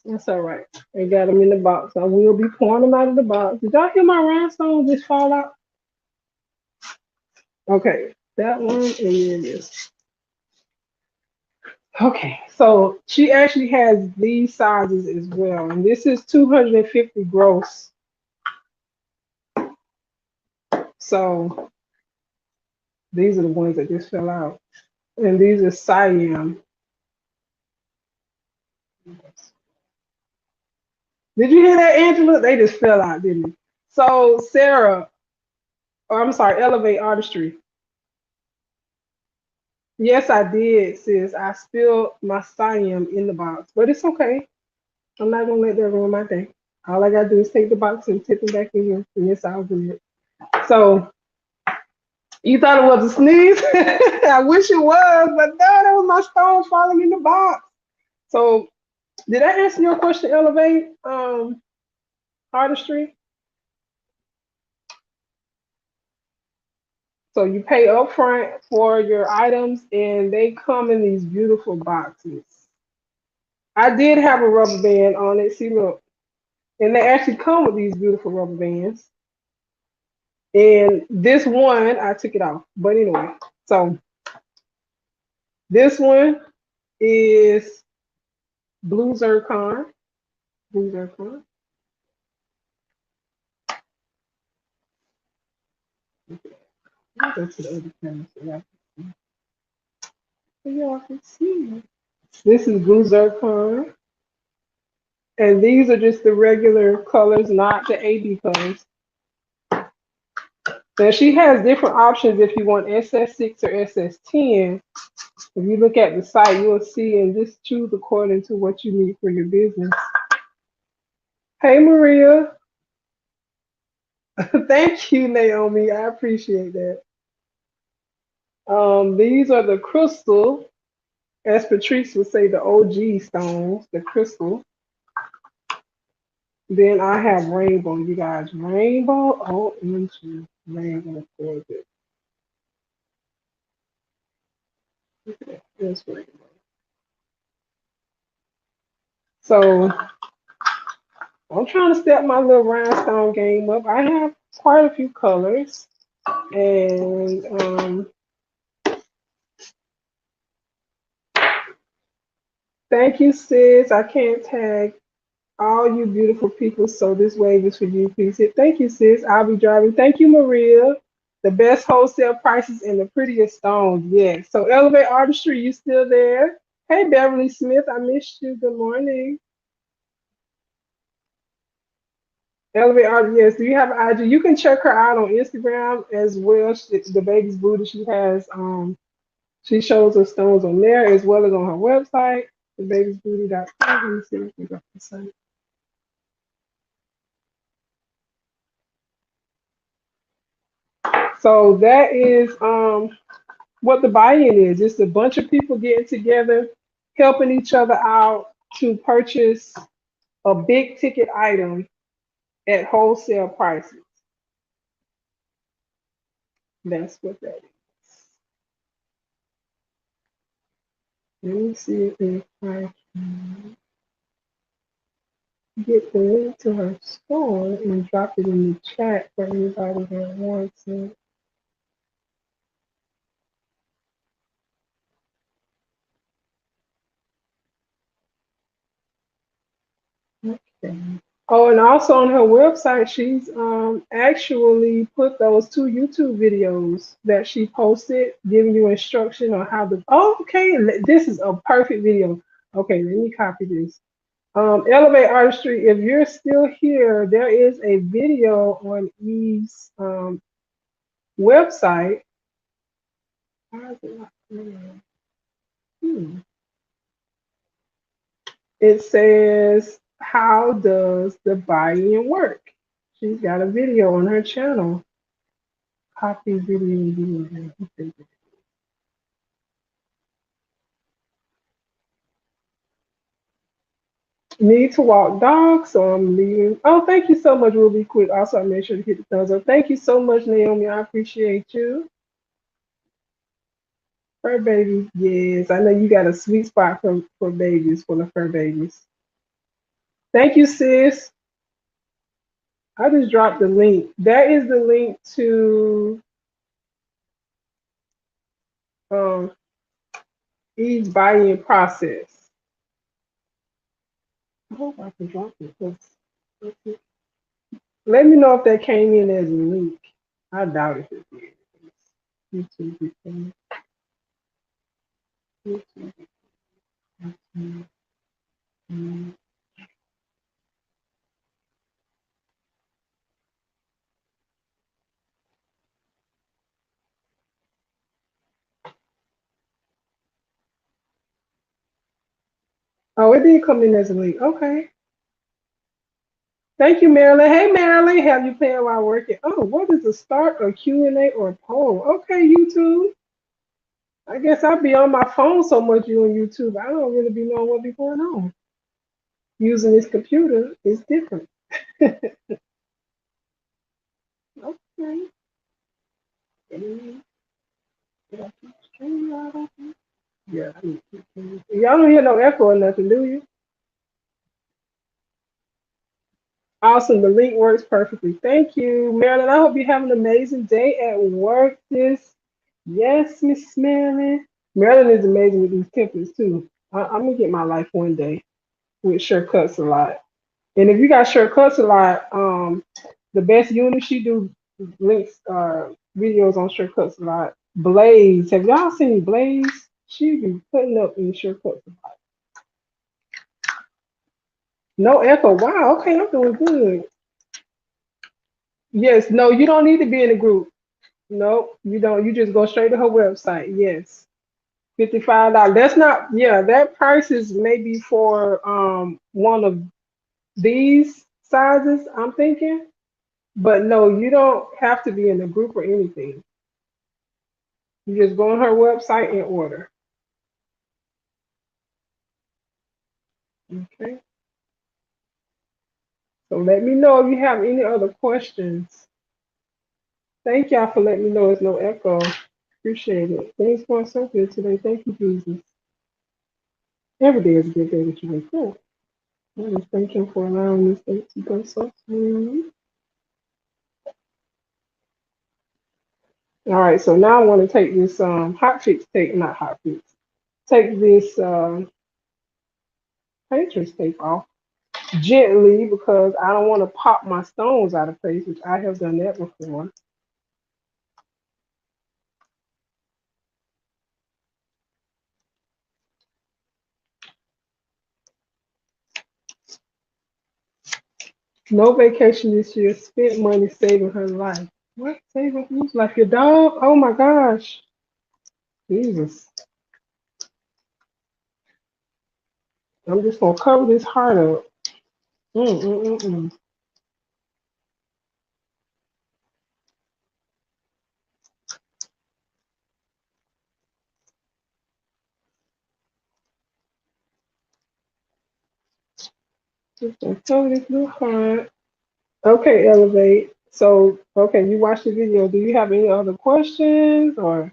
That's all right. I got them in the box. I will be pouring them out of the box. Did y'all hear my rhinestone just fall out? Okay, that one and then this. Okay, so she actually has these sizes as well, and this is 250 gross. So these are the ones that just fell out, and these are Siam. Did you hear that, Angela? They just fell out, didn't they? So Sarah, or I'm sorry, Elevate Artistry. Yes, I did, sis. I spilled my Siam in the box, but it's okay. I'm not gonna let that ruin my day. All I gotta do is take the box and tip it back in here, and it's all good. So you thought it was a sneeze? I wish it was, but no, that was my stone falling in the box. So did I answer your question, Elevate Artistry? So you pay upfront for your items, and they come in these beautiful boxes. I did have a rubber band on it. See, look, and they actually come with these beautiful rubber bands. And this one, I took it off. But anyway, so this one is blue zircon. Blue zircon. I'll go to the other camera so y'all can see. This is blue zircon. And these are just the regular colors, not the AB colors. Now she has different options if you want SS6 or SS10. If you look at the site, you'll see and just choose according to what you need for your business. Hey Maria. Thank you, Naomi. I appreciate that. These are the crystal, as Patrice would say, the OG stones, the crystal. Then I have rainbow, you guys. Rainbow, OMG. Rainbow for it. This rainbow. So I'm trying to step my little rhinestone game up. I have quite a few colors. And thank you, sis. I can't tag all you beautiful people, so this wave is for you. Please hit. Thank you, sis. I'll be driving. Thank you, Maria. The best wholesale prices and the prettiest stones. Yes. So Elevate Artistry, you still there? Hey, Beverly Smith, I missed you. Good morning. Elevate Art, yes. Do you have an IG? You can check her out on Instagram as well. The baby's booty. She shows her stones on there as well as on her website, thebabiesbooty.com. Let me see if we got the site. So that is what the buy-in is. It's a bunch of people getting together, helping each other out to purchase a big ticket item at wholesale prices. That's what that is. Let me see if I can get the link to her store and drop it in the chat for anybody that wants it. Okay. Oh, and also on her website, she's actually put those 2 YouTube videos that she posted, giving you instruction on how to. Oh, okay, this is a perfect video. Okay, let me copy this. Elevate Artistry. If you're still here, there is a video on Eve's website. How is it not coming? It says, "How does the buy-in work?" She's got a video on her channel. Copy video. Need to walk dogs, so I'm leaving. Oh, thank you so much, Ruby. Quick. Also, I made sure to hit the thumbs up. Thank you so much, Naomi. I appreciate you. Fur babies, yes. I know you got a sweet spot for babies, for the fur babies. Thank you, sis. I just dropped the link. That is the link to um, Eve's buy-in process. I hope I can drop it. Let me know if that came in as a link. I doubt it did. YouTube. Oh, it did come in as a link. Okay. Thank you, Marilyn. Hey, Marilyn, have you playing while working? Oh, what is the start of Q&A or poll? Okay, YouTube. I guess I'll be on my phone so much you on YouTube. I don't really be knowing what be going on. Using this computer is different. Okay. Yeah. Y'all don't hear no echo or nothing, do you? Awesome. The link works perfectly. Thank you, Marilyn. I hope you have an amazing day at work. Yes, Miss Marilyn. Marilyn is amazing with these templates too. I'm gonna get my life one day with shortcuts a lot. And if you got shortcuts a lot, the best unit she do links videos on shortcuts a lot. Blaze, have y'all seen Blaze? She be putting up in shortcuts a lot. No echo. Wow. Okay, I'm doing good. Yes. No, you don't need to be in a group. No, you don't. You just go straight to her website. Yes. $55. That's not, yeah, that price is maybe for one of these sizes, I'm thinking. But no, you don't have to be in a group or anything. You just go on her website and order. Okay. So let me know if you have any other questions. Thank y'all for letting me know there's no echo. Appreciate it. Things going so good today. Thank you, Jesus. Every day is a good day that you wake up. I just thank him for allowing this day to go so smooth. All right, so now I want to take this hot fix tape, not hot fix. Take this painter's tape off gently because I don't want to pop my stones out of place, which I have done that before. No vacation this year. Spent money saving her life. What? Saving whose life? Your dog? Oh my gosh. Jesus. I'm just gonna cover this heart up. Mm, mm, mm, mm. Just gonna cover this little heart. Okay, Elevate. So, okay, you watched the video. Do you have any other questions? Or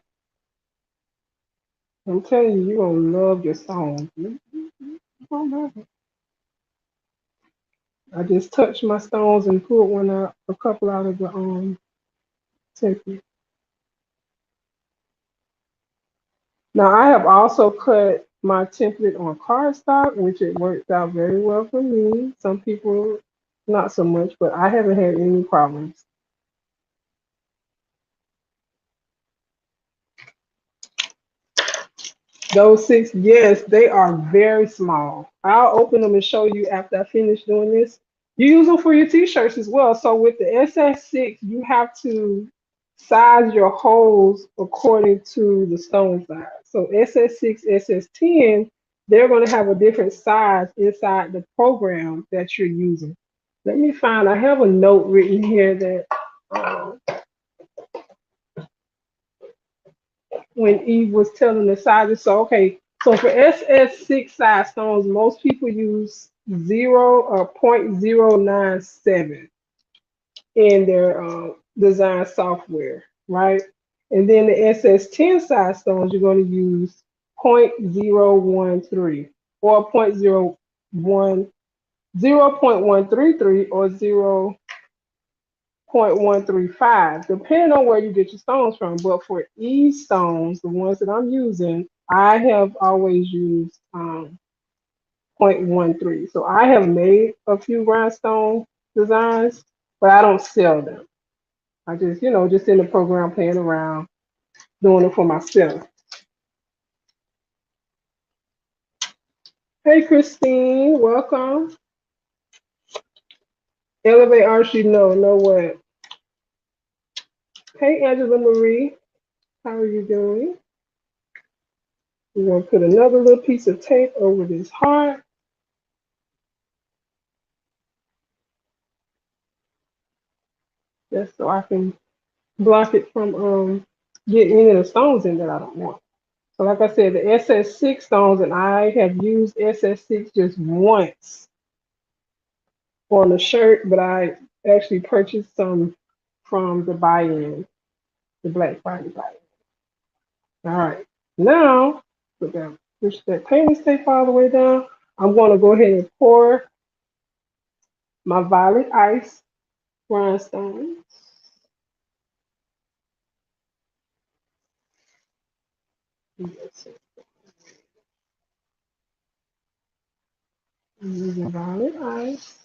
I'm telling you, you're gonna love your song. You're gonna love it. I just touched my stones and pulled one out, a couple out of the template. Now I have also cut my template on cardstock, which it worked out very well for me. Some people not so much, but I haven't had any problems. Those six, yes, they are very small. I'll open them and show you after I finish doing this. You use them for your t-shirts as well. So with the SS6, you have to size your holes according to the stone size. So SS6, SS10, they're going to have a different size inside the program that you're using. Let me find, I have a note written here that uh, when Eve was telling the sizes. So okay, so for SS6 size stones, most people use 0.097 in their design software, right? And then the SS10 size stones, you're going to use 0.013 or 0.133 or 0.135, depending on where you get your stones from. But for E stones, the ones that I'm using, I have always used 0.13. So I have made a few rhinestone designs, but I don't sell them. I just, just in the program playing around, doing it for myself. Hey, Christine, welcome. Elevate Arts, know what? Hey, Angela Marie, how are you doing? We're going to put another little piece of tape over this heart. Just so I can block it from getting any of the stones in that I don't want. So like I said, the SS6 stones, and I have used SS6 just once on a shirt, but I actually purchased some from the buy-in. the Black Friday buy. All right. Now, push that painting tape all the way down. I'm going to go ahead and pour my violet ice rhinestone. I'm using violet ice.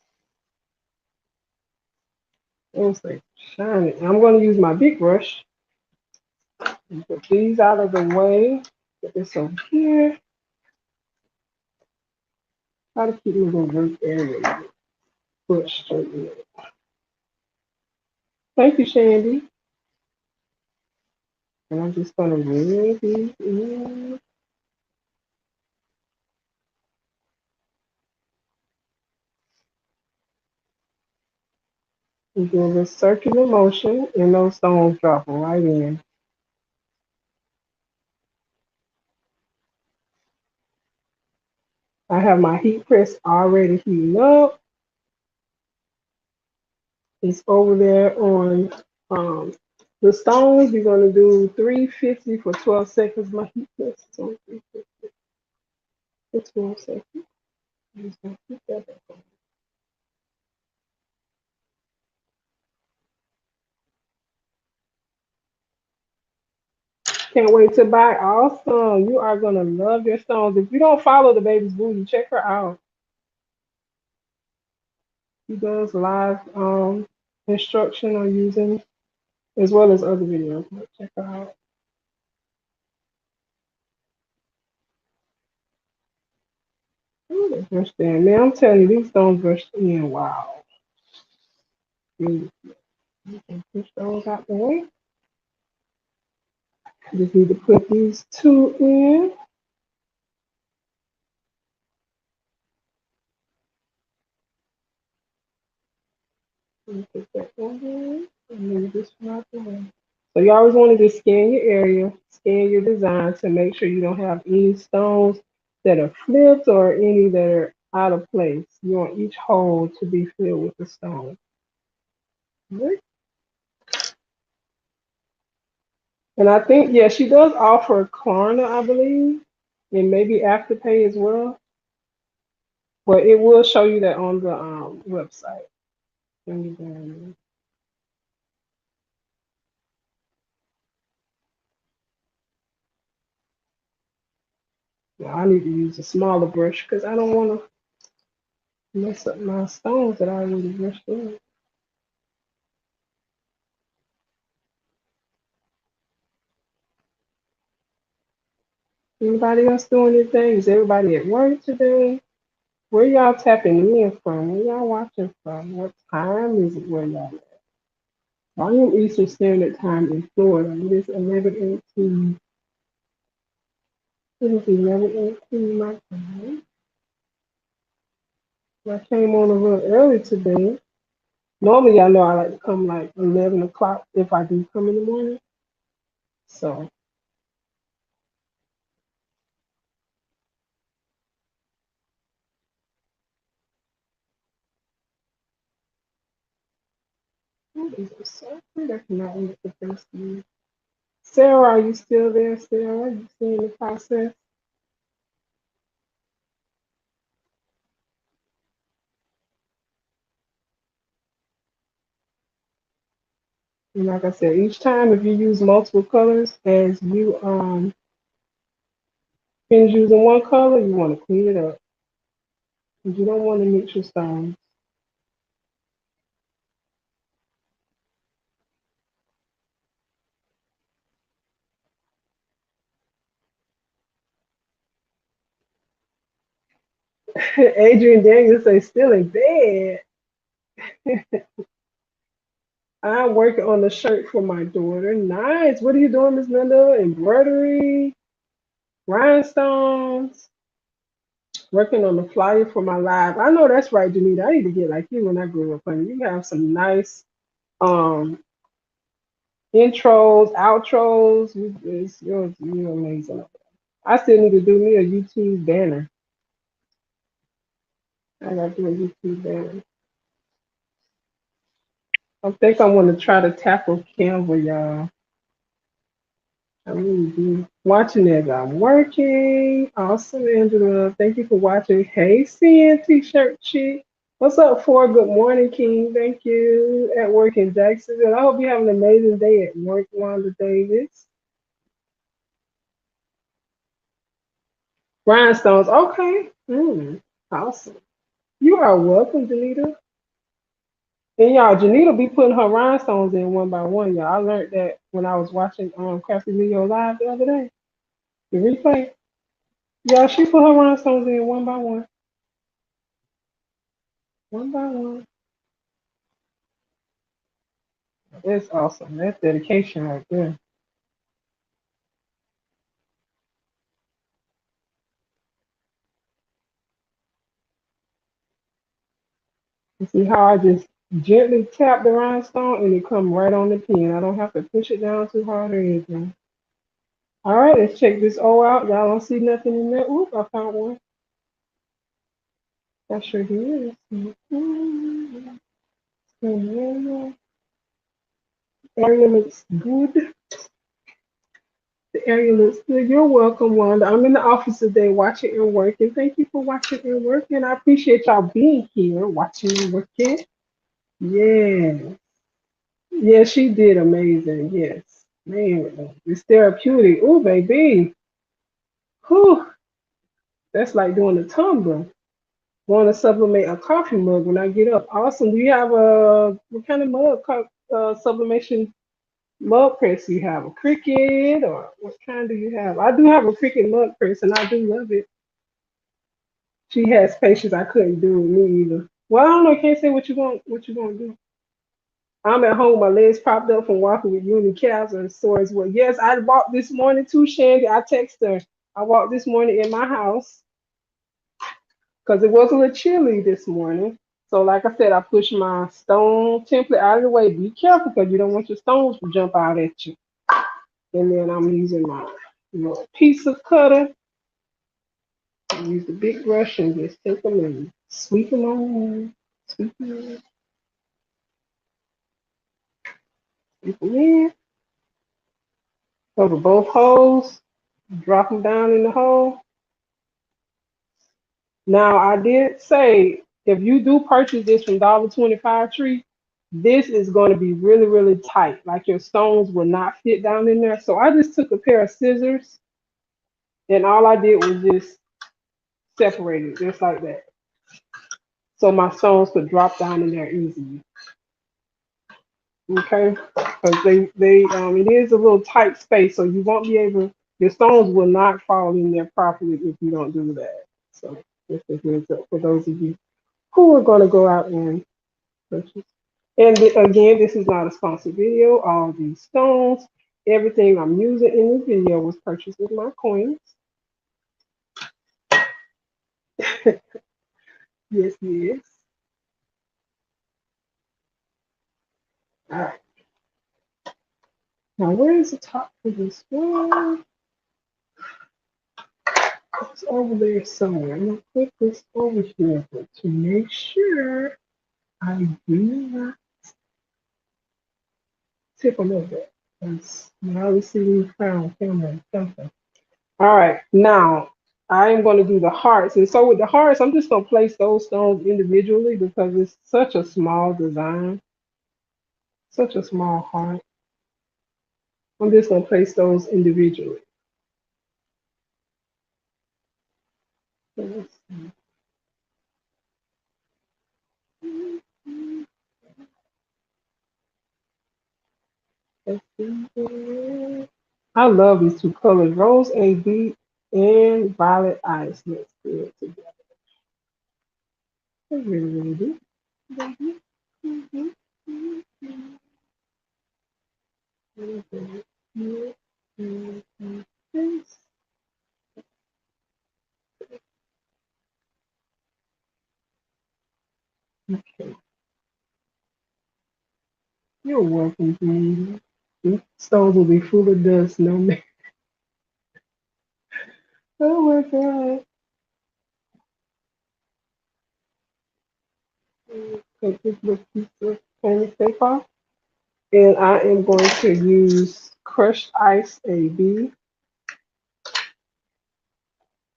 It's like shiny. I'm going to use my big brush and put these out of the way. Put this over here. Try to keep my little work area pushed straight in. Thank you, Shandy. And I'm just going to rub these in and do a circular motion, and those stones drop right in. I have my heat press already heating up. It's over there on the stones. We're going to do 350 for 12 seconds. My heat press is on 350 for 12 seconds. I'm just gonna keep that back on. Can't wait to buy. Awesome. You are going to love your stones. If you don't follow the baby's booty, check her out. She does live instruction on using as well as other videos. But check her out. Ooh, they brushed in. Man, I'm telling you, these stones brushed in. Wow. You can push those out the way. Just need to put these two in. And put that one in. And move this one out the way. So you always want to just scan your area, scan your design to make sure you don't have any stones that are flipped or any that are out of place. You want each hole to be filled with the stone. Right. And I think, yeah, she does offer Klarna, I believe, and maybe Afterpay as well. But it will show you that on the website. Yeah, I need to use a smaller brush because I don't want to mess up my stones that I already brushed in. Anybody else doing anything? Is everybody at work today? Where y'all tapping in from? Where y'all watching from? What time is it where y'all at? I am Eastern Standard Time in Florida. It is 11:18. It is 11:18 my time. I came on a little early today. Normally, I know I like to come like 11 o'clock if I do come in the morning. So, what is it? So I cannot wait the first year. Sarah, are you still there, Sarah? Are you seeing the process? And like I said, each time if you use multiple colors, as you finish using one color, you want to clean it up. You don't want to mix your stones. Adrian Daniels say still in bed. I'm working on the shirt for my daughter. Nice. What are you doing, Miss Linda? Embroidery, rhinestones. Working on the flyer for my live. I know that's right, Janita. I need to get like you when I grow up. Honey. You have some nice um intros, outros. You're amazing. I still need to do me a YouTube banner. I gotta do a YouTube banner. I think I want to try to tackle Canva, y'all. I really do. Watching as I'm working. Awesome, Angela. Thank you for watching. Hey, CN T-shirt chick. What's up, for Good morning, King. Thank you. At work in Jacksonville. I hope you have an amazing day at work, Wanda Davis. Rhinestones. Okay. Awesome. You are welcome, Janita. And y'all, Janita be putting her rhinestones in one by one, y'all. I learned that when I was watching Crafty Leo live the other day. The replay. Yeah, she put her rhinestones in one by one. One by one. That's awesome. That's dedication right there. You see how I just gently tap the rhinestone and it come right on the pin. I don't have to push it down too hard or anything. All right, let's check this O out. Y'all don't see nothing in there. Oop, I found one. I sure did. Area looks good. The area looks good. You're welcome, Wanda. I'm in the office today watching and working. Thank you for watching and working. I appreciate y'all being here watching and working. Yeah. Yeah, she did amazing. Yes. Man, it's therapeutic. Ooh, baby. Whew. That's like doing a tumbler. Want to supplement a coffee mug when I get up. Awesome. Do you have a what kind of sublimation mug press do you have? A Cricut or what kind do you have? I do have a Cricut mug press and I do love it. She has patience I couldn't do with me either. Well, I don't know. I can't say what you gonna do. I'm at home. My legs propped up from walking with uni calves and sore as well. Yes, I walked this morning too, Shandy. I texted her. I walked this morning in my house because it was a little chilly this morning. So, like I said, I pushed my stone template out of the way. Be careful because you don't want your stones to jump out at you. And then I'm using my little pizza cutter. I use the big brush and just take them and sweep them on. Sweep them in. Sweep them in. Cover both holes. Drop them down in the hole. Now, I did say if you do purchase this from Dollar 25 Tree, this is going to be really, really tight. Like your stones will not fit down in there. So I just took a pair of scissors and all I did was just separate it just like that. So my stones could drop down in there easily. Okay? Because it is a little tight space, so you won't be able, your stones will not fall in there properly if you don't do that. So just a heads up for those of you who are going to go out and purchase. And again, this is not a sponsored video. All these stones, everything I'm using in this video was purchased with my coins. Yes, yes. All right. Now, where is the top for this one? It's over there somewhere. I'm going to put this over here but to make sure I do not tip a little bit. Because now we see we found camera something. All right, now I am going to do the hearts. And so with the hearts, I'm just going to place those stones individually because it's such a small design, such a small heart. I'm just going to place those individually. So let's see. Let's see. I love these two colors, rose AB and violet ice. Let's do it together. I really, really do. Mhm, mhm, mhm, mhm, mhm, mhm, mhm. Okay, you're welcome, baby. These stones will be full of dust, no man. Oh my god. Take this little piece of candy tape off. And I am going to use crushed ice AB.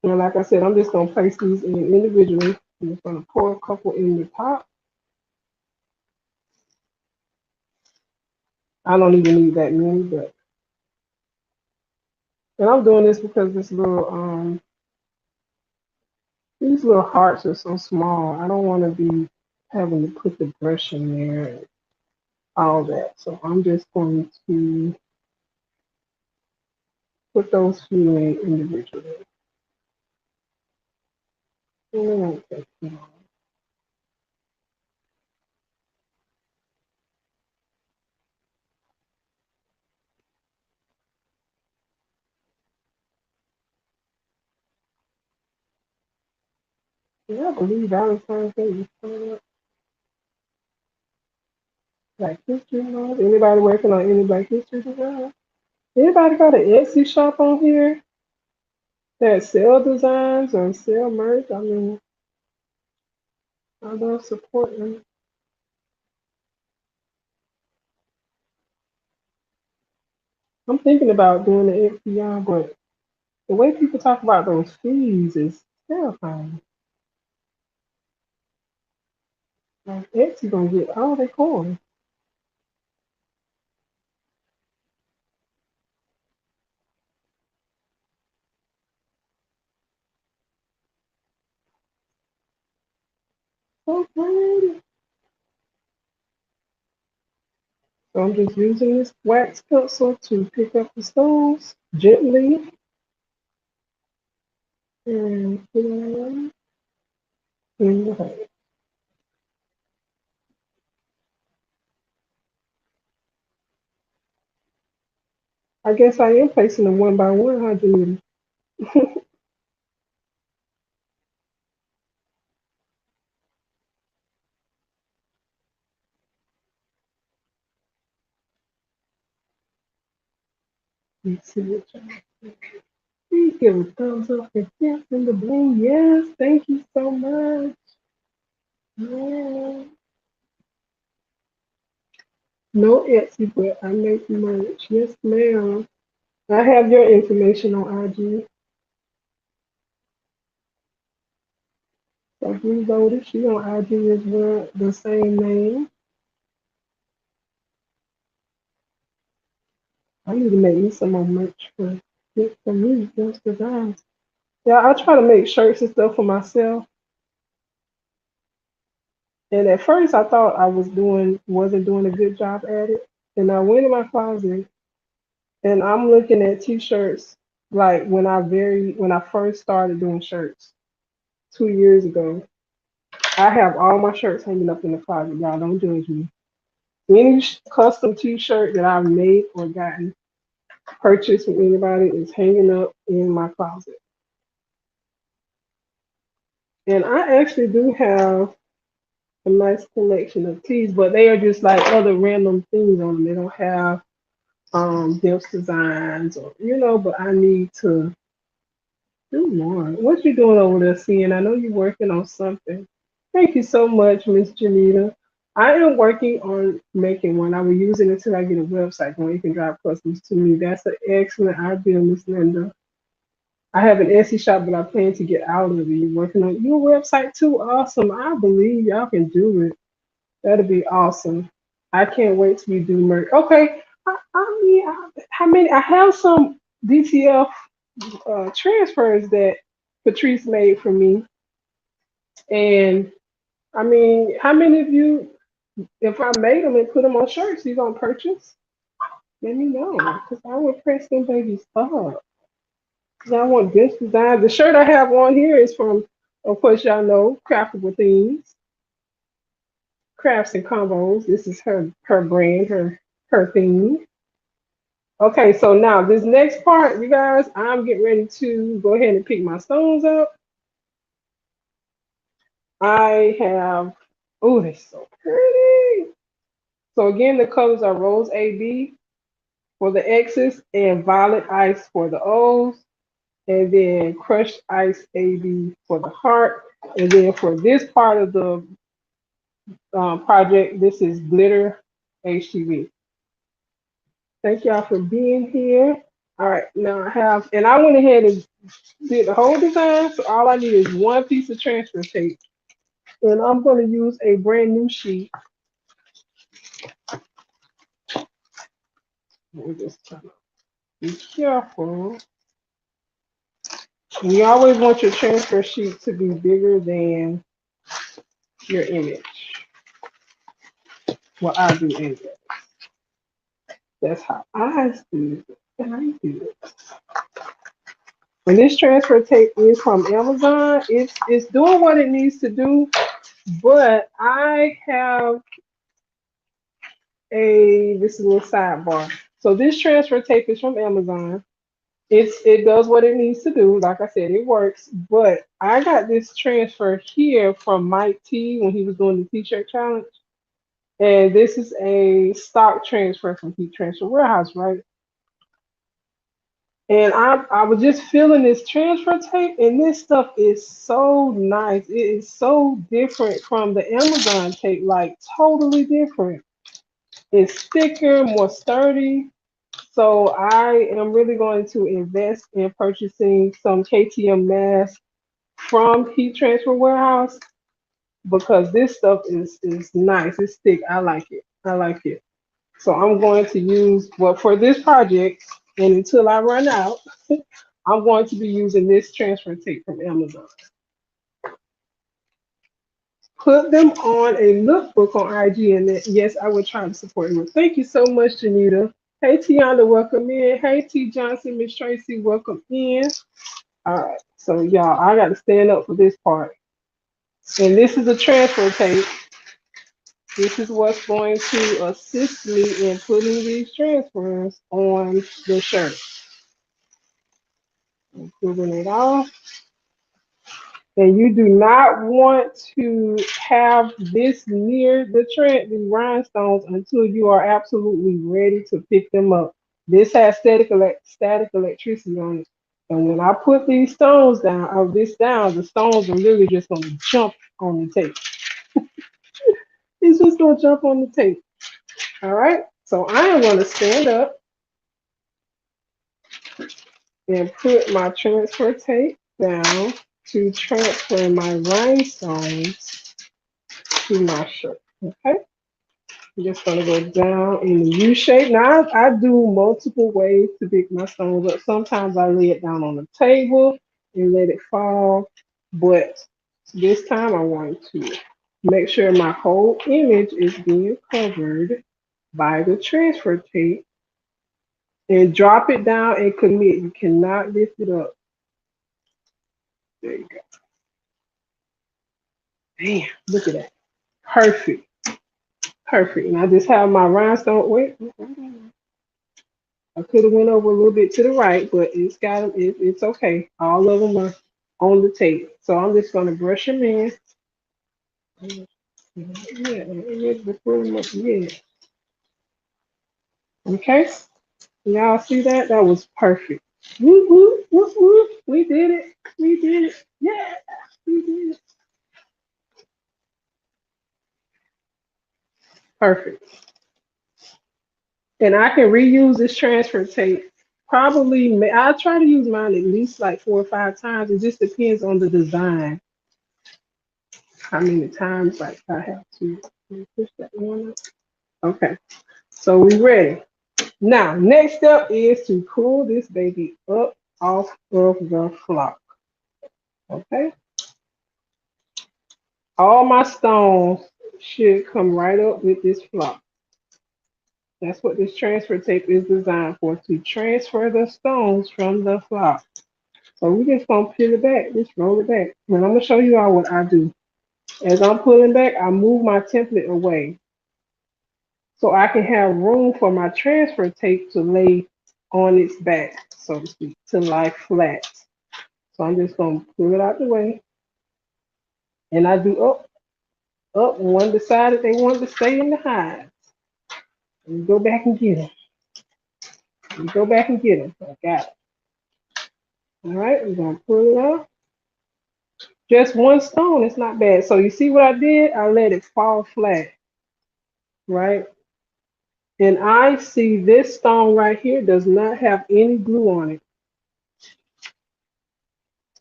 And like I said, I'm just gonna place these in individually. I'm just gonna pour a couple in the top. I don't even need that many, but and I'm doing this because this little these little hearts are so small. I don't want to be having to put the brush in there and all that. So I'm just going to put those few in individually. Okay. Yeah, I believe Valentine's Day is coming up. Black History Month. Anybody working on any Black History design? Anybody got an Etsy shop on here that sell designs or sell merch? I mean, I love supporting. I'm thinking about doing the Etsy, but the way people talk about those fees is terrifying. Like Etsy gonna get all their coins. So pretty. So I'm just using this wax pencil to pick up the stones gently and put it in the hole. I guess I am placing them one by one, huh, Judy? Let's see what y'all think. Please give a thumbs up if yes in the bling. Yes, thank you so much. Yeah. No Etsy, but I make merch. Yes, ma'am. I have your information on IG. So Blue Loaded, she on IG as well, the same name. I need to make me some more merch for get for me, those designs. Yeah, I try to make shirts and stuff for myself. And at first I thought I wasn't doing a good job at it. And I went in my closet and I'm looking at t-shirts like when I first started doing shirts 2 years ago. I have all my shirts hanging up in the closet. Y'all don't judge me. Any custom t-shirt that I've made or gotten purchased from anybody is hanging up in my closet. And I actually do have a nice collection of tees, but they are just like other random things on them. They don't have gifts designs or but I need to do more. What you doing over there, seeing? I know you're working on something. Thank you so much, Miss Janita. I am working on making one. I will use it until I get a website where you can drive customers to me. That's an excellent idea, Miss Linda. I have an Etsy shop, but I plan to get out of it. You're working on your website too. Awesome. I believe y'all can do it. That'll be awesome. I can't wait till you do merch. Okay. How many? I have some DTF transfers that Patrice made for me. And I mean, how many of you, if I made them and put them on shirts, you gonna purchase? Let me know, because I will press them babies up. Because I want this design. The shirt I have on here is from, of course, y'all know, Craftable Things, Crafts and Combos. This is her brand, her theme. Okay, so now this next part, you guys, I'm getting ready to go ahead and pick my stones up. I have, oh, they're so pretty. So again, the colors are Rose AB for the X's and Violet Ice for the O's, and then Crushed Ice AB for the heart. And then for this part of the project, this is Glitter HTV. Thank y'all for being here. All right, now I have, and I went ahead and did the whole design. So all I need is one piece of transfer tape, and I'm going to use a brand new sheet. We're just trying to be careful. You always want your transfer sheet to be bigger than your image. Well, I do anyway. That's how I do it. And I do it. And this transfer tape is from Amazon. It's doing what it needs to do, but I have this is a little sidebar. So this transfer tape is from Amazon. It does what it needs to do. Like I said, it works. But I got this transfer here from Mike T when he was doing the T-shirt challenge. And this is a stock transfer from Heat Transfer Warehouse, right? And I was just feeling this transfer tape, and this stuff is so nice. It is so different from the Amazon tape, like totally different. It's thicker, more sturdy. So I am really going to invest in purchasing some KTM masks from Heat Transfer Warehouse because this stuff is nice. It's thick. I like it. I like it. So I'm going to use, well, for this project, and until I run out, I'm going to be using this transfer tape from Amazon. Put them on a lookbook on IG, and then, yes, I will try to support you. Thank you so much, Janita. Hey, Tiana, welcome in. Hey, T. Johnson, Miss Tracy, welcome in. All right, so y'all, I got to stand up for this part. And this is a transfer tape. This is what's going to assist me in putting these transfers on the shirt. I'm pulling it off. And you do not want to have this near the rhinestones until you are absolutely ready to pick them up. This has static electricity on it. And when I put these stones down, or this down, the stones are literally just going to jump on the tape. It's just going to jump on the tape. All right. So I am going to stand up and put my transfer tape down to transfer my rhinestones to my shirt. Okay. I'm just gonna go down in the U shape. Now I do multiple ways to pick my stones up. Sometimes I lay it down on the table and let it fall. But this time I want to make sure my whole image is being covered by the transfer tape and drop it down and commit. You cannot lift it up. There you go. Damn, look at that. Perfect. Perfect. And I just have my rhinestone. Wait. I could have went over a little bit to the right, but it's okay. All of them are on the tape. So I'm just gonna brush them in. Yeah. Okay. Y'all see that? That was perfect. Woo woo woo woo. We did it. We did it. Yeah. We did it. Perfect. And I can reuse this transfer tape. Probably, I'll try to use mine at least like 4 or 5 times. It just depends on the design. How many times like I have to push that one up. Okay, so we ready. Now, next step is to pull this baby up off of the flock. Okay, all my stones should come right up with this flock. That's what this transfer tape is designed for, to transfer the stones from the flock. So we're just gonna peel it back, just roll it back. And I'm gonna show you all what I do. As I'm pulling back, I move my template away so I can have room for my transfer tape to lay on its back, so to speak, to lie flat. So I'm just gonna pull it out the way, and I do up. One decided they wanted to stay in the hive. And go back and get them. You go back and get them. I got it. All right, we're gonna pull it out. Just one stone, it's not bad. So you see what I did? I let it fall flat, right? And I see this stone right here does not have any glue on it.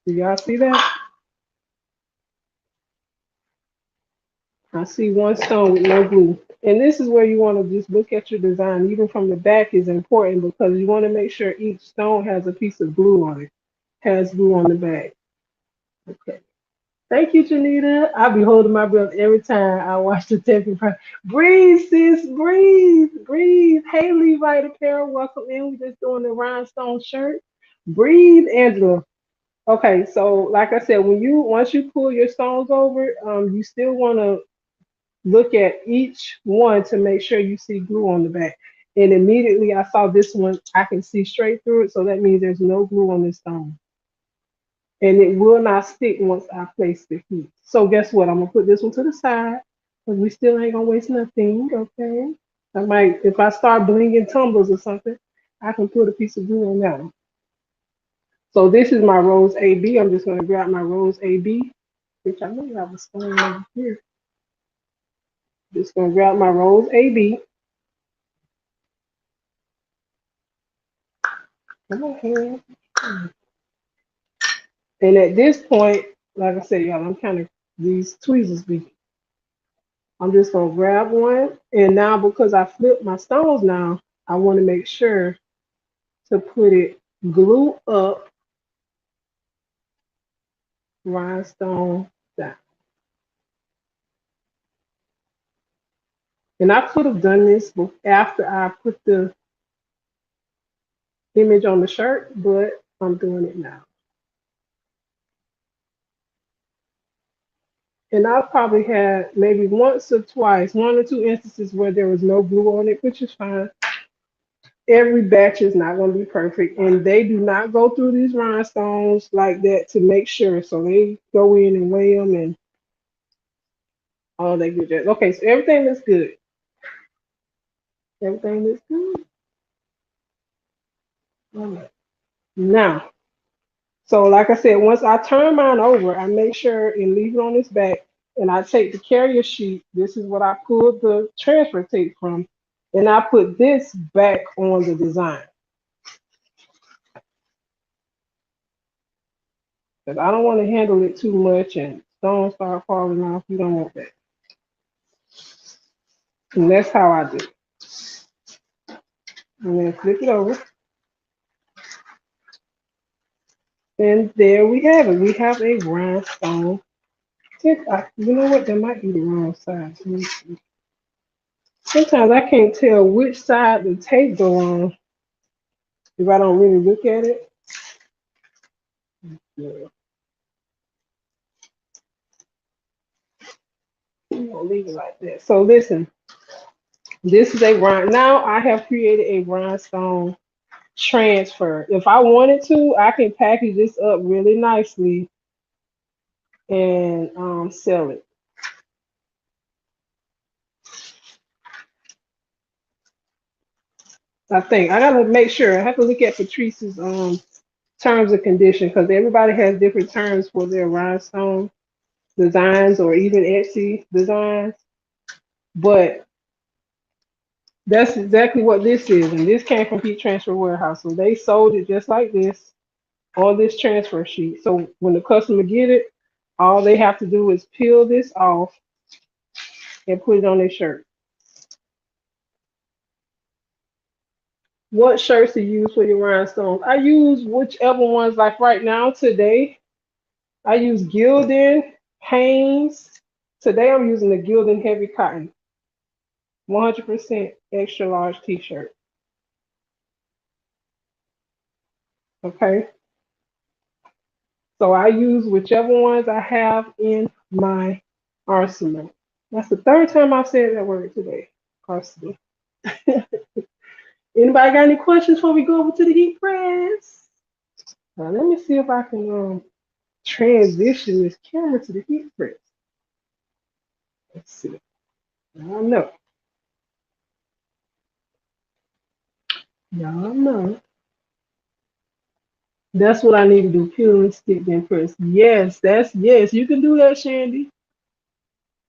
Do y'all see that? I see one stone with no glue. And this is where you want to just look at your design, even from the back is important because you want to make sure each stone has a piece of glue on it, has glue on the back. Okay. Thank you, Janita. I'll be holding my breath every time I watch the tapping process. Breathe, sis, breathe, breathe. Hey, Levi Apparel, welcome in. We're just doing the rhinestone shirt. Breathe, Angela. Okay, so like I said, when you once you pull your stones over, you still want to look at each one to make sure you see glue on the back. And immediately I saw this one, I can see straight through it, so that means there's no glue on this stone. And it will not stick once I place the heat. So guess what? I'm gonna put this one to the side because we still ain't gonna waste nothing, okay? I might, if I start blinging tumbles or something, I can put a piece of glue on that one. So this is my rose AB. I'm just gonna grab my rose AB, which I know you have a stone over here. Just gonna grab my rose AB. Come on here. And at this point, like I said, y'all, I'm kind of these tweezers be. I'm just gonna grab one, and now because I flipped my stones now, I want to make sure to put it glue up, rhinestone down. And I could have done this after I put the image on the shirt, but I'm doing it now. And I've probably had maybe once or twice, one or two instances where there was no glue on it, which is fine. Every batch is not going to be perfect, and they do not go through these rhinestones like that to make sure. So they go in and weigh them and all that good jazz. Okay, so everything looks good. Everything looks good. All right. Now, so like I said, once I turn mine over, I make sure and leave it on this back, and I take the carrier sheet. This is what I pulled the transfer tape from, and I put this back on the design. Because I don't want to handle it too much and stones start falling off. You don't want that. And that's how I do it. And then flip it over. And there we have it. We have a rhinestone. You know what? That might be the wrong side. Sometimes I can't tell which side the tape go on if I don't really look at it. Yeah. I'm gonna leave it like that. So listen, this is a rhine. Now I have created a rhinestone transfer. If I wanted to, I can package this up really nicely and sell it. I think I gotta make sure. I have to look at Patrice's terms and condition because everybody has different terms for their rhinestone designs or even Etsy designs. But that's exactly what this is, and this came from Heat Transfer Warehouse. So they sold it just like this on this transfer sheet. So when the customer get it, all they have to do is peel this off and put it on their shirt. What shirts to use for your rhinestones? I use whichever ones. Like right now, today, I use Gildan, Hanes. Today I'm using the Gildan Heavy Cotton, 100% extra large t-shirt. Okay. So I use whichever ones I have in my arsenal. That's the third time I've said that word today. Arsenal. Anybody got any questions before we go over to the heat press? Now let me see if I can transition this camera to the heat press. Let's see. Y'all know. Y'all know. That's what I need to do. Peel and stick then press. Yes, yes. You can do that, Shandy.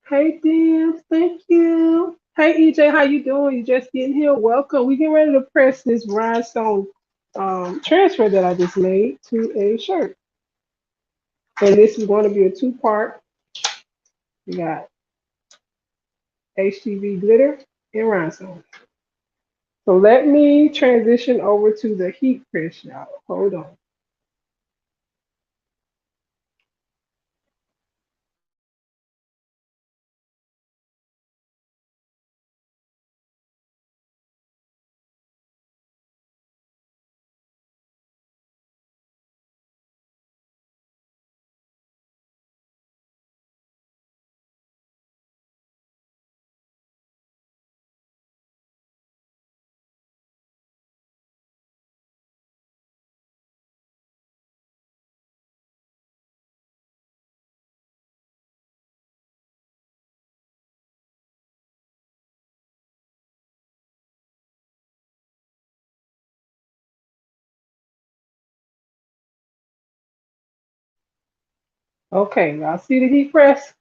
Hey, Dim. Thank you. Hey EJ, how you doing? You just getting here? Welcome. We getting ready to press this rhinestone transfer that I just made to a shirt. And this is going to be a two-part. We got HTV glitter and rhinestone. So let me transition over to the heat press, y'all. Hold on. Okay, y'all see the heat press?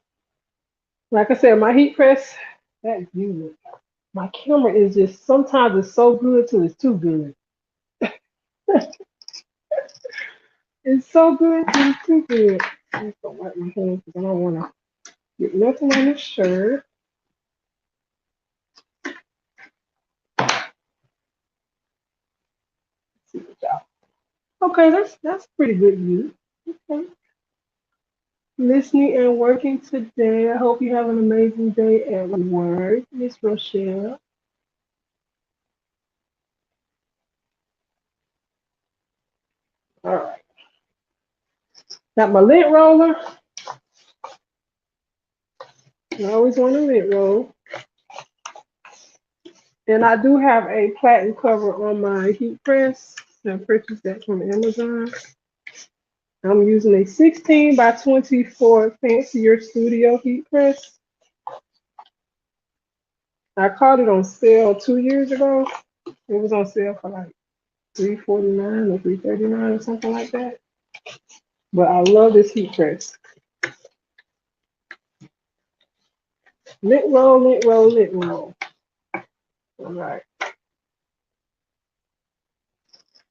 Like I said, my heat press, that's good. My camera is just sometimes it's so good till it's too good. It's so good till it's too good. I'm just gonna wipe my hands because I don't want to get nothing on the shirt. See what y'all. Okay, that's pretty good view. Okay. Listening and working today. I hope you have an amazing day at work, Miss Rochelle. All right. Got my lint roller. I always want a lint roll. And I do have a platen cover on my heat press. I purchased that from Amazon. I'm using a 16 by 24 Fancier Studio heat press. I caught it on sale 2 years ago. It was on sale for like $349 or $339 or something like that. But I love this heat press. Lint roll, lint roll, lint roll. All right.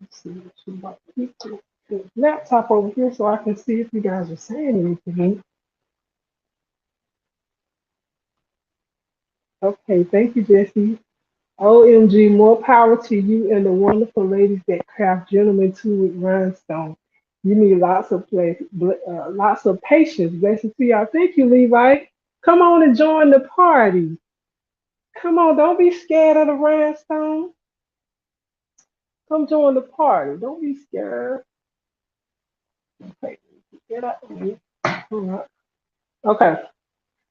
Let's see what you about to keep the laptop over here so I can see if you guys are saying anything. Okay, thank you, Jesse. OMG, more power to you and the wonderful ladies that craft gentlemen too with rhinestone. You need lots of patience. Blessings to y'all. Thank you, Levi. Come on and join the party. Come on, don't be scared of the rhinestone. Come join the party. Don't be scared. Okay, get up. All right. Okay,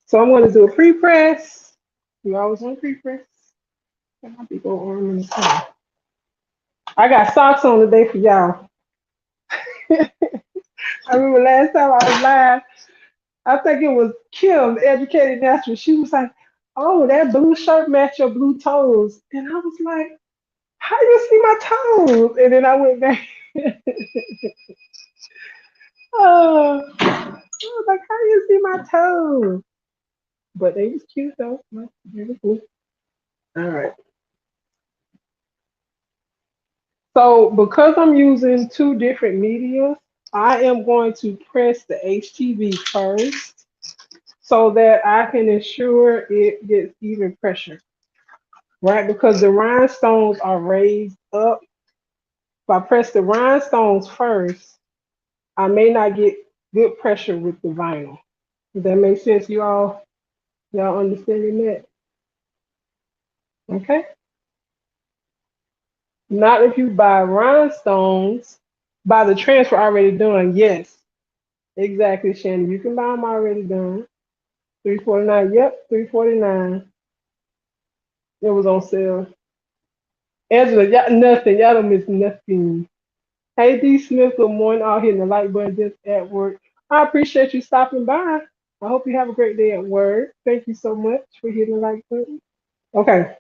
so I'm going to do a pre-press. You always want pre-press. I'll be going arm in the corner. I got socks on today for y'all. I remember last time I was live, I think it was Kim, the educated natural. She was like, "Oh, that blue shirt match your blue toes," and I was like, "How you see my toes?" And then I went back. Oh, I was like, "How you see my toes?" But they was cute though. Beautiful. All right. So because I'm using two different media, I am going to press the HTV first so that I can ensure it gets even pressure, right? Because the rhinestones are raised up. If I press the rhinestones first, I may not get good pressure with the vinyl. Does that make sense, you all? Y'all understanding that? Okay. Not if you buy rhinestones, buy the transfer already done. Yes, exactly, Shannon. You can buy them already done. 349. Yep, 349. It was on sale. Angela, y'all nothing. Y'all don't miss nothing. Hey D Smith, good morning. All hitting the like button just at work. I appreciate you stopping by. I hope you have a great day at work. Thank you so much for hitting the like button. Okay,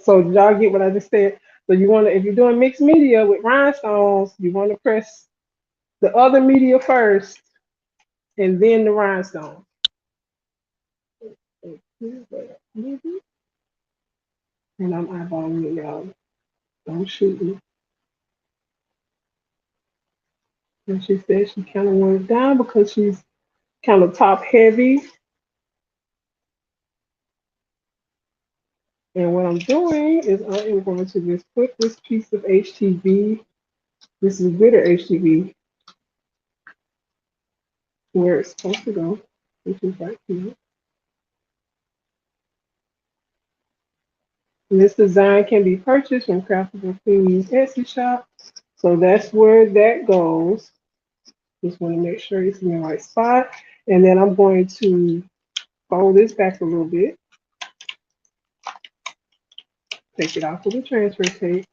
so did y'all get what I just said? So you want to, if you're doing mixed media with rhinestones, you want to press the other media first and then the rhinestone. Mhm. And I'm eyeballing it, y'all. Don't shoot me. And she said she kind of wants it down because she's kind of top heavy. And what I'm doing is I am going to just put this piece of HTV, this is glitter HTV, where it's supposed to go, which is right here. And this design can be purchased from Craftable Queen's Etsy shop. So that's where that goes. Just want to make sure it's in the right spot. And then I'm going to fold this back a little bit, take it off with the transfer tape,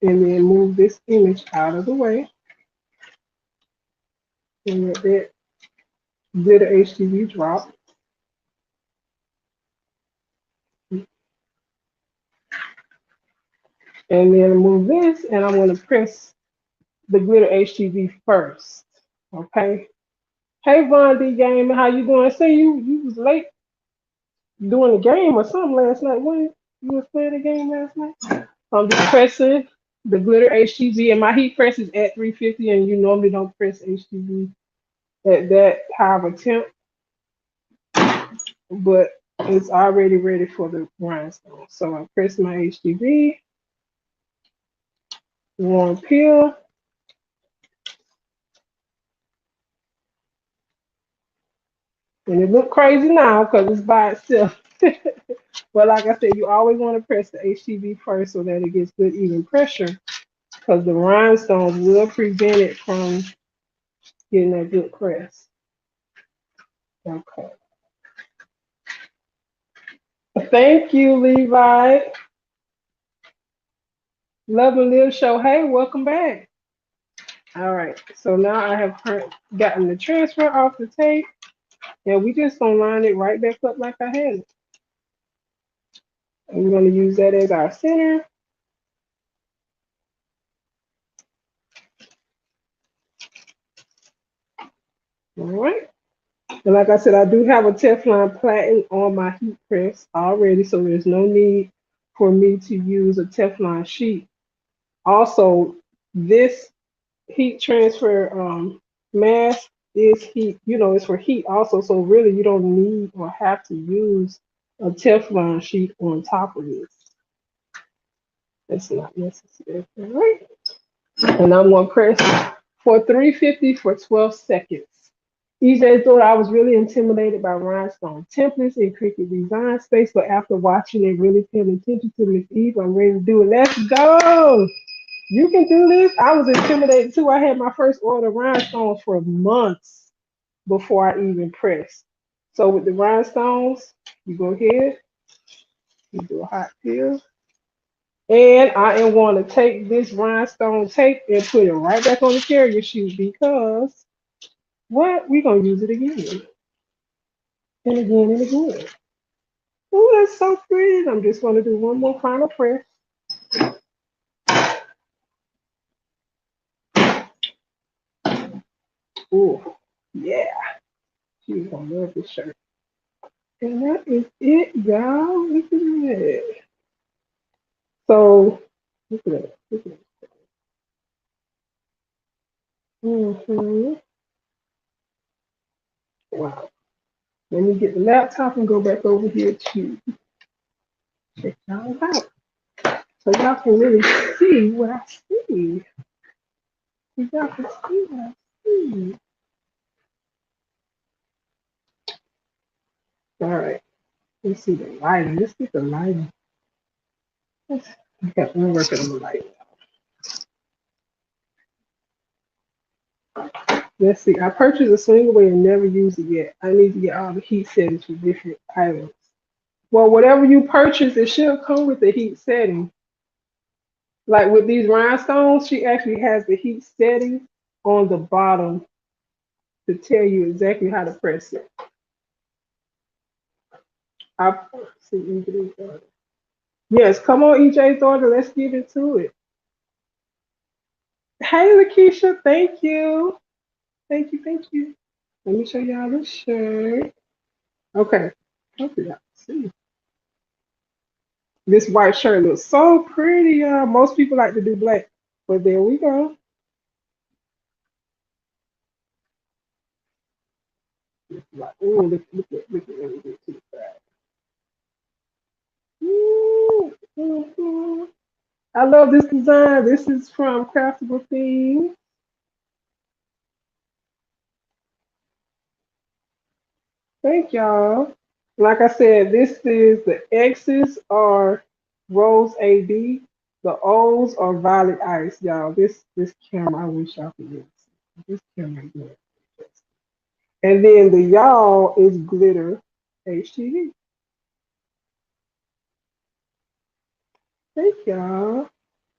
and then move this image out of the way and let that glitter HTV drop. And then move this, and I'm going to press the glitter HTV first. Okay. Hey, Von D Game, how you doing? Say you was late doing the game or something last night. When you was playing the game last night? I'm just pressing the glitter HTV, and my heat press is at 350, and you normally don't press HTV at that high of a temp, but it's already ready for the rhinestone. So I press my HTV, warm peel, and it look crazy now because it's by itself. But like I said, you always want to press the HTV first so that it gets good even pressure because the rhinestones will prevent it from getting that good press. Okay. Thank you, Levi. Love and Live Show. Hey, welcome back. All right. So now I have gotten the transfer off the tape, and we just gonna line it right back up like I had it. And we're gonna use that as our center. All right. And like I said, I do have a Teflon platen on my heat press already, so there's no need for me to use a Teflon sheet. Also, this heat transfer mask is heat, it's for heat also. So really, you don't need or have to use a Teflon sheet on top of this. That's not necessary. All right. And I'm going to press for 350 for 12 seconds. EJ thought I was really intimidated by rhinestone templates in Cricut Design Space, but after watching it, really paying attention to Miss Eve, I'm ready to do it. Let's go! You can do this. I was intimidated too. I had my first order of rhinestones for months before I even pressed. So with the rhinestones, you go ahead, you do a hot peel. And I am going to take this rhinestone tape and put it right back on the carrier sheet because what? We're going to use it again and again and again. Oh, that's so pretty. I'm just going to do one more final press. Oh, yeah. She's going to love this shirt. And that is it, y'all. Look at that. So, look at that. Look at that. Mm-hmm. Wow. Let me get the laptop and go back over here to check y'all out. So y'all can really see what I see. So y'all can see what I see. All right. Let's see the lighting. Let's get the lighting. Okay, we're working on the lighting. Let's see. I purchased a swing away and never used it yet. I need to get all the heat settings for different items. Well, whatever you purchase, it should come with the heat setting. Like with these rhinestones, she actually has the heat setting on the bottom to tell you exactly how to press it. I see EJ's daughter. Yes, come on, EJ's daughter. Let's get into it. Hey, Lakeisha, thank you. Thank you, thank you. Let me show y'all this shirt. Okay. Hopefully y'all can see. This white shirt looks so pretty, y'all. Most people like to do black, but there we go. Like, ooh, look at let me get to the side. Ooh, mhm. I love this design. This is from Craftable Things. Thank y'all. Like I said, this is the X's are Rose AB. The O's are Violet Ice, y'all. This camera, I wish y'all could really see. This camera is good. And then the y'all is Glitter HTV. Thank y'all.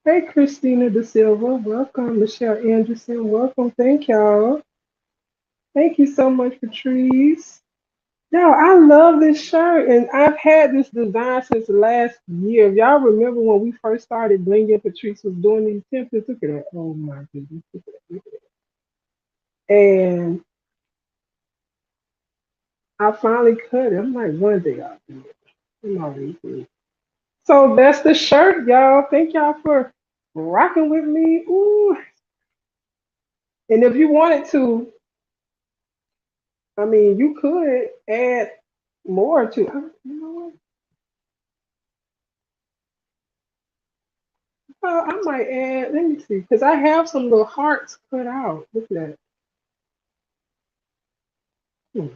Hey, Christina Da Silva. Welcome. Michelle Anderson. Welcome. Thank y'all. Thank you so much, Patrice. No, I love this shirt, and I've had this design since last year. If y'all remember when we first started Blinging, Patrice was doing these templates. Look at that. Oh my goodness. Look at that. Look at that. And I finally cut it. I'm like, one day I'll do it. I'm always good. So that's the shirt, y'all. Thank y'all for rocking with me. Ooh. And if you wanted to, I mean, you could add more to. You know what? I might add. Let me see, because I have some little hearts cut out. Look at that. Hmm.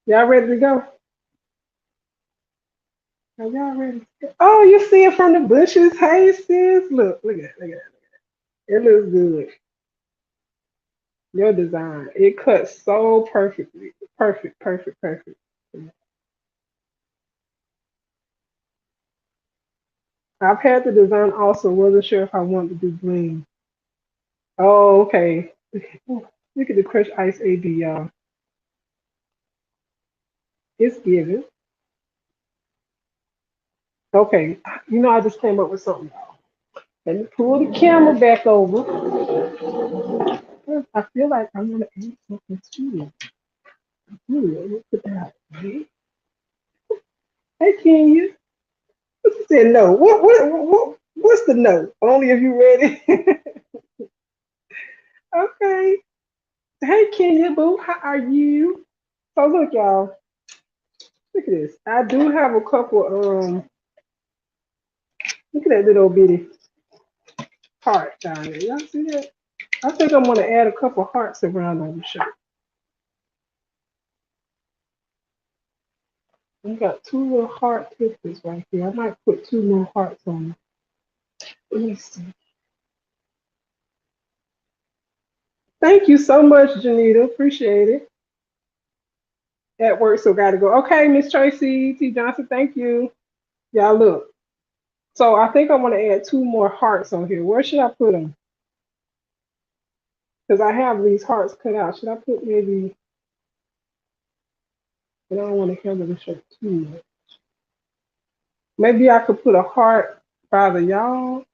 Y'all ready to go? Are y'all ready? To go? Oh, you see it from the bushes. Hey, sis. Look at it. Look at it. It looks good. Your design. It cuts so perfectly. Perfect, perfect, perfect. I've had the design also. Wasn't sure if I wanted to do bling. Oh, okay. Look at the crushed ice AB, y'all. It's given. Okay. You know, I just came up with something, y'all. Let me pull the camera back over. I feel like I'm gonna add something to it. Let me put that. Hey, Kenya. She said no. What's the no? Only if you ready. Okay. Hey, Kenya Boo. How are you? So look, y'all. Look at this. I do have a couple. Look at that little bitty heart down there. Y'all see that? I think I'm gonna add a couple hearts around on the shirt. We got two little heart pictures right here. I might put two more hearts on. Let me see. Thank you so much, Janita. Appreciate it. At work, so gotta go. Okay, Miss Tracy T. Johnson, thank you. Y'all look. So I think I want to add two more hearts on here. Where should I put them? Because I have these hearts cut out. Should I put maybe, I don't want to handle the shirt too much. Maybe I could put a heart by the y'all,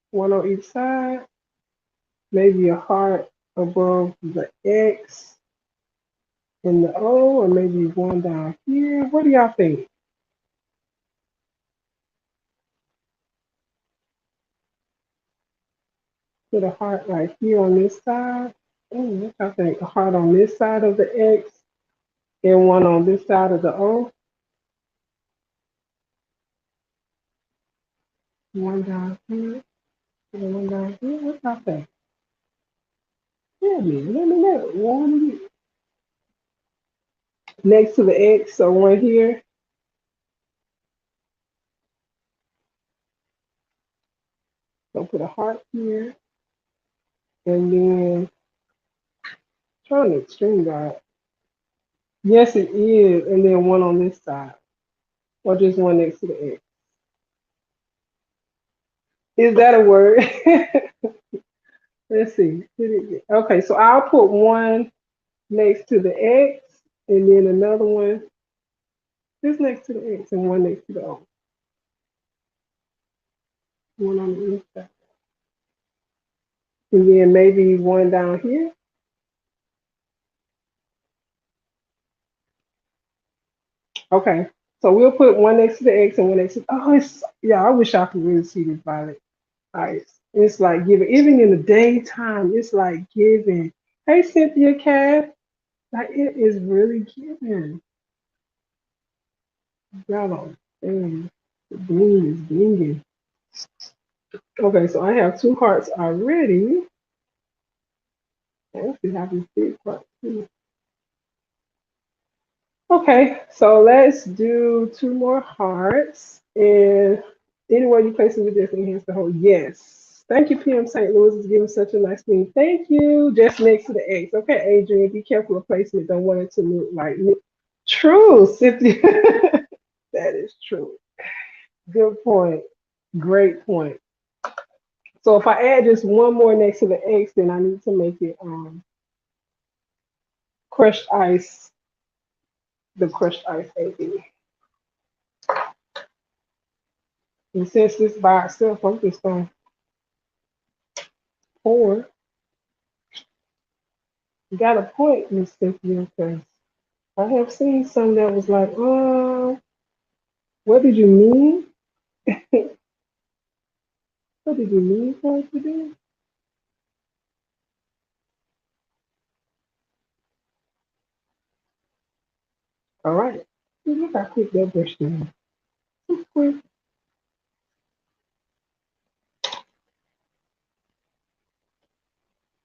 one on each side. Maybe a heart above the X and the O, or maybe one down here. What do y'all think? Put a heart right here on this side. What y'all think? A heart on this side of the X and one on this side of the O. One down here and one down here. What y'all think? Yeah, man, let me know. One next to the X, so one here. So put a heart here, and then trying to extreme that. Yes, it is, and then one on this side, or just one next to the X. Is that a word? Let's see. Okay, so I'll put one next to the X, and then another one just next to the X, and one next to the O. One on the inside, and then maybe one down here. Okay, So we'll put one next to the X and one next to. Oh, it's yeah. I wish I could really see this violet ice. It's like giving. Even in the daytime, it's like giving. Hey, Cynthia Cass. Like it is really giving. Y'all don't understand. The bling is blinging. Okay, so I have two hearts already. Let's see how this big part. Okay, so let's do two more hearts. And anywhere you place it, we just enhance the whole. Yes. Thank you, PM St. Louis is giving such a nice thing. Thank you. Just next to the X. Okay, Adrian, be careful of placement. Don't want it to look like true, Cynthia. That is true. Good point. Great point. So if I add just one more next to the X, then I need to make it crushed ice, the crushed ice AB. And since this by itself, I'm just going to pour. You got a point, Miss Cynthia, because I have seen some that was like, what did you mean? What did you mean for it to do? All right. Look how quick that brush down. Quick.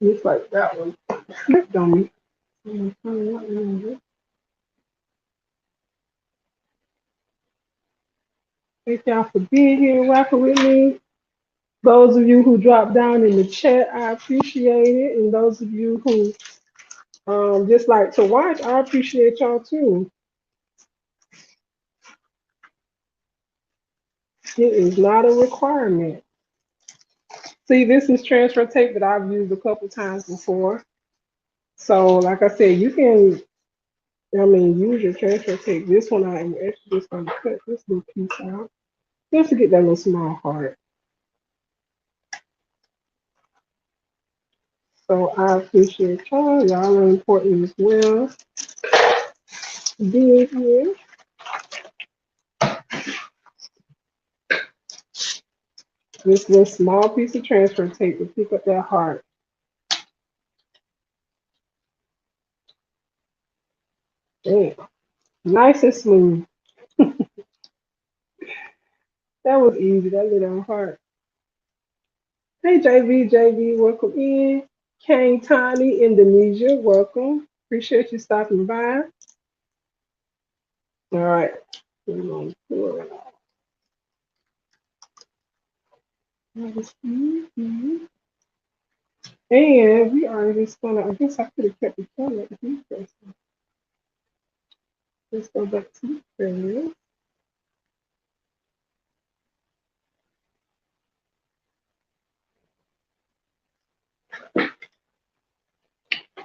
Looks like that one slipped on me. Thank y'all for being here, rocking with me. Those of you who dropped down in the chat, I appreciate it. And those of you who just like to watch, I appreciate y'all too. It is not a requirement. See, this is transfer tape that I've used a couple times before. So, like I said, you can, use your transfer tape. This one I am actually just going to cut this little piece out just to get that little small heart. So I appreciate y'all. Y'all are important as well. Being here. This little small piece of transfer tape to pick up that heart. Damn. Nice and smooth. That was easy. That little heart. Hey, JV, welcome in. Kane Tani, Indonesia, welcome. Appreciate you stopping by. All right. We're going to pour it off. And we are just going to, I guess I could have kept the camera at the first. Let's go back to the prayer.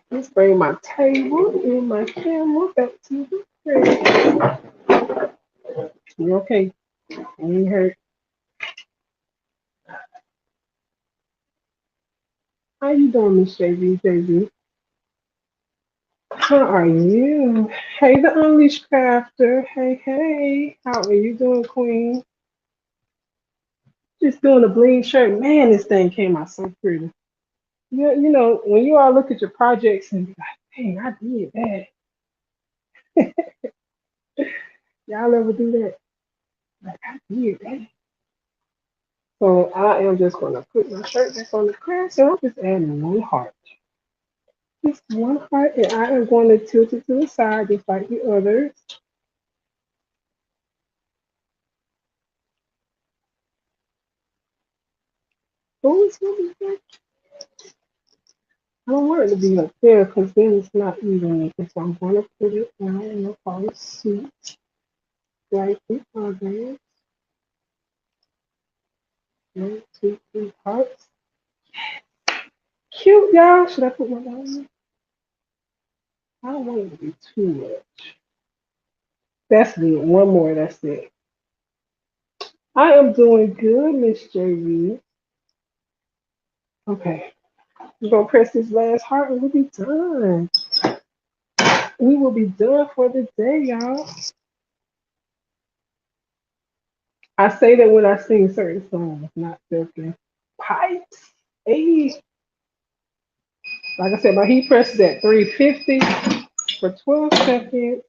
Let's bring my table and my camera back to the prayer. You okay? You ain't hurt. How you doing, Miss JV? How are you? Hey, the Unleashed Crafter. Hey. How are you doing, Queen? Just doing a bling shirt. Man, this thing came out so pretty. Yeah, when you all look at your projects and be like, dang, I did that. Y'all ever do that? Like, I did that. So I am just going to put my shirt back on the craft, and I'm just adding one heart. Just one heart, and I am going to tilt it to the side just like the others. Oh, it's really good. I don't want it to be up there because then it's not even. So I'm going to put it down in the follow suit like the others. 1, 2, 3 hearts. Cute, y'all. Should I put one down? I don't want it to be too much. That's good. One more. That's it. I am doing good, Miss JV. Okay. We're going to press this last heart and we'll be done. We will be done for the day, y'all. I say that when I sing certain songs, not certain pipes. Hey, like I said, my heat press is at 350 for 12 seconds.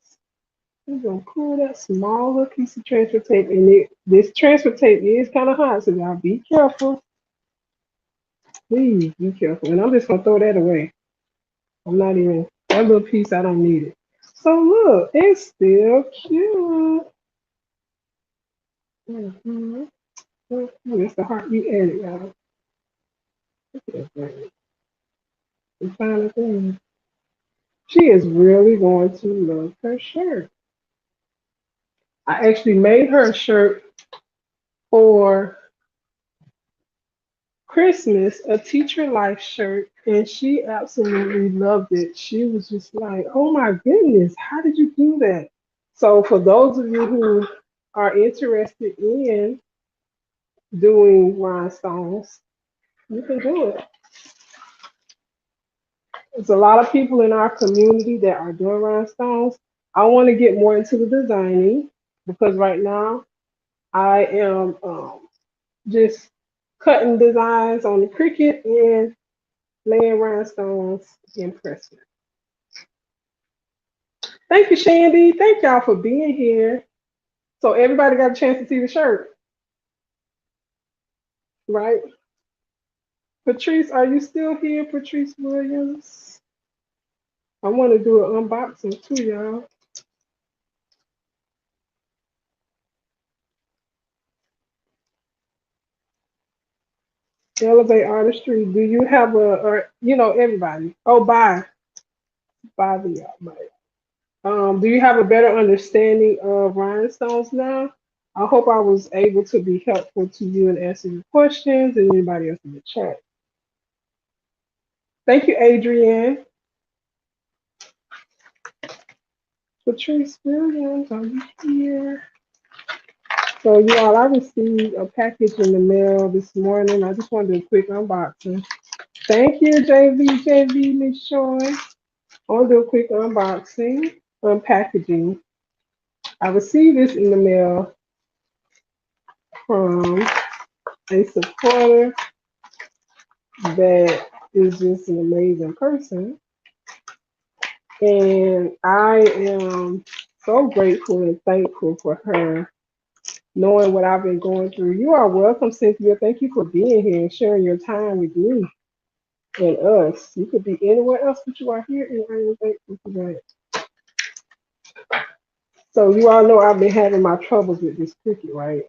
I'm gonna pull that small little piece of transfer tape, and this transfer tape is kind of hot, so y'all be careful. Please be careful. And I'm just gonna throw that away. I'm not even that little piece. I don't need it. So look, it's still cute. Mm-hmm. It's the heart you added, y'all. Look at that thing. The final thing. She is really going to love her shirt. I actually made her a shirt for Christmas, a teacher life shirt, and she absolutely loved it. She was just like, "Oh my goodness, how did you do that?" So, for those of you who are interested in doing rhinestones, you can do it. There's a lot of people in our community that are doing rhinestones. I want to get more into the designing because right now I am just cutting designs on the Cricut and laying rhinestones in pressing. Thank you, Shandy. Thank y'all for being here. So everybody got a chance to see the shirt, right? Patrice, are you still here, Patrice Williams? I want to do an unboxing too, y'all. Elevate Artistry. Do you have or everybody? Oh, bye the y'all. Bye. Do you have a better understanding of rhinestones now? I hope I was able to be helpful to you and answer your questions and anybody else in the chat. Thank you, Adrienne. Patrice Williams, are you here? So, y'all, I received a package in the mail this morning. I just wanted to do a quick unboxing. Thank you, JV, Miss Joy. I want to do a quick unboxing, unpackaging. I received this in the mail from a supporter that is just an amazing person. And I am so grateful and thankful for her knowing what I've been going through. You are welcome, Cynthia. Thank you for being here and sharing your time with me and us. You could be anywhere else, but you are here, and I am thankful for that. So you all know I've been having my troubles with this cricket, right?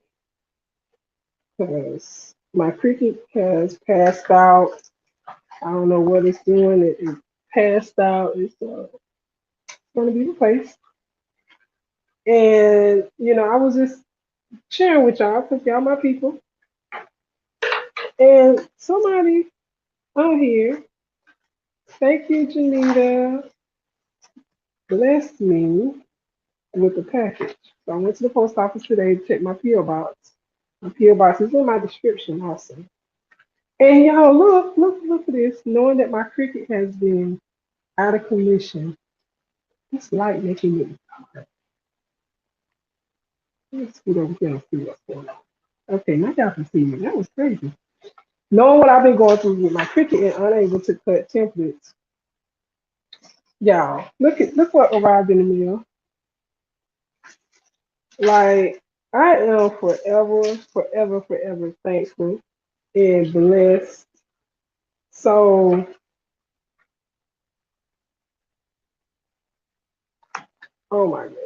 Because my cricket has passed out. I don't know what it's doing. It passed out. It's going to be replaced. And I was just sharing with y'all because y'all my people. And somebody on here, thank you, Janita, blessed me with the package. So I went to the post office today to check my P.O. box. My P.O. box is in my description also. And y'all, look at this. Knowing that my Cricut has been out of commission, it's like making it hard. Let's get over here and see what's going on. Okay, now y'all can see me. That was crazy. Knowing what I've been going through with my Cricut and unable to cut templates, y'all, look what arrived in the mail. Like I am forever thankful and blessed. So, oh my goodness,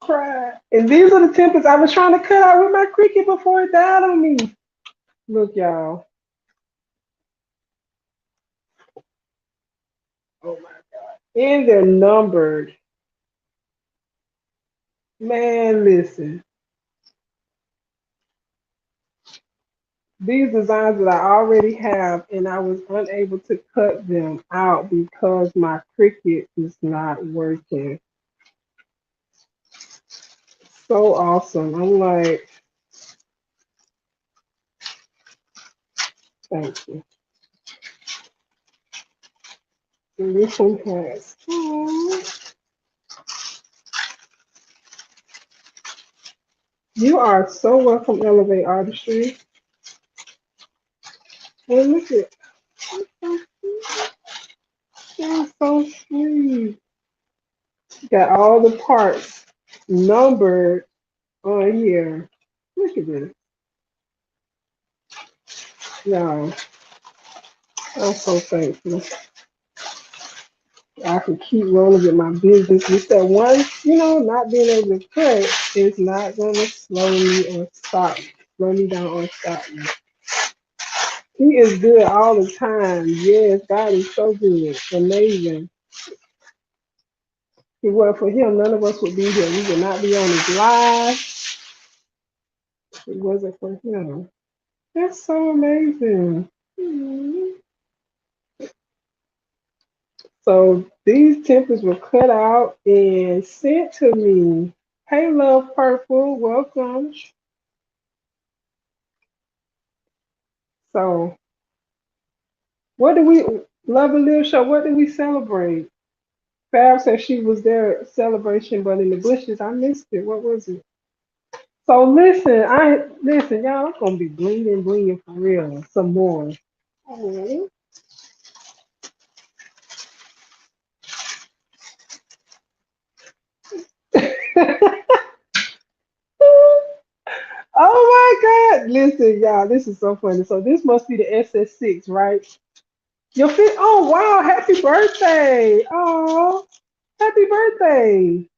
cry. And these are the templates I was trying to cut out with my Cricut before it died on me. Look, y'all. Oh my God. And they're numbered. Man, listen. These designs that I already have, and I was unable to cut them out because my Cricut is not working. So awesome. I'm like, thank you. And this one has, You are so welcome, Elevate Artistry. And look at that's so sweet. Got all the parts numbered on here. Look at this. Y'all, I'm so thankful. I can keep rolling with my business. With that one, not being able to cut is not going to slow me down or stop me. He is good all the time. Yes, God is so good. Amazing. If it weren't for him, none of us would be here. We would not be on his live. If it wasn't for him. That's so amazing. Mhm. So these templates were cut out and sent to me. Hey, Love Purple, welcome. So, what do we, Love and Live Show, what did we celebrate? Fab said she was there at celebration, but in the bushes, I missed it. What was it? So listen, y'all, I'm gonna be blinging for real, some more. Oh, oh my God! Listen, y'all, this is so funny. So this must be the SS6, right? Your fit. Oh wow! Happy birthday! Oh, happy birthday!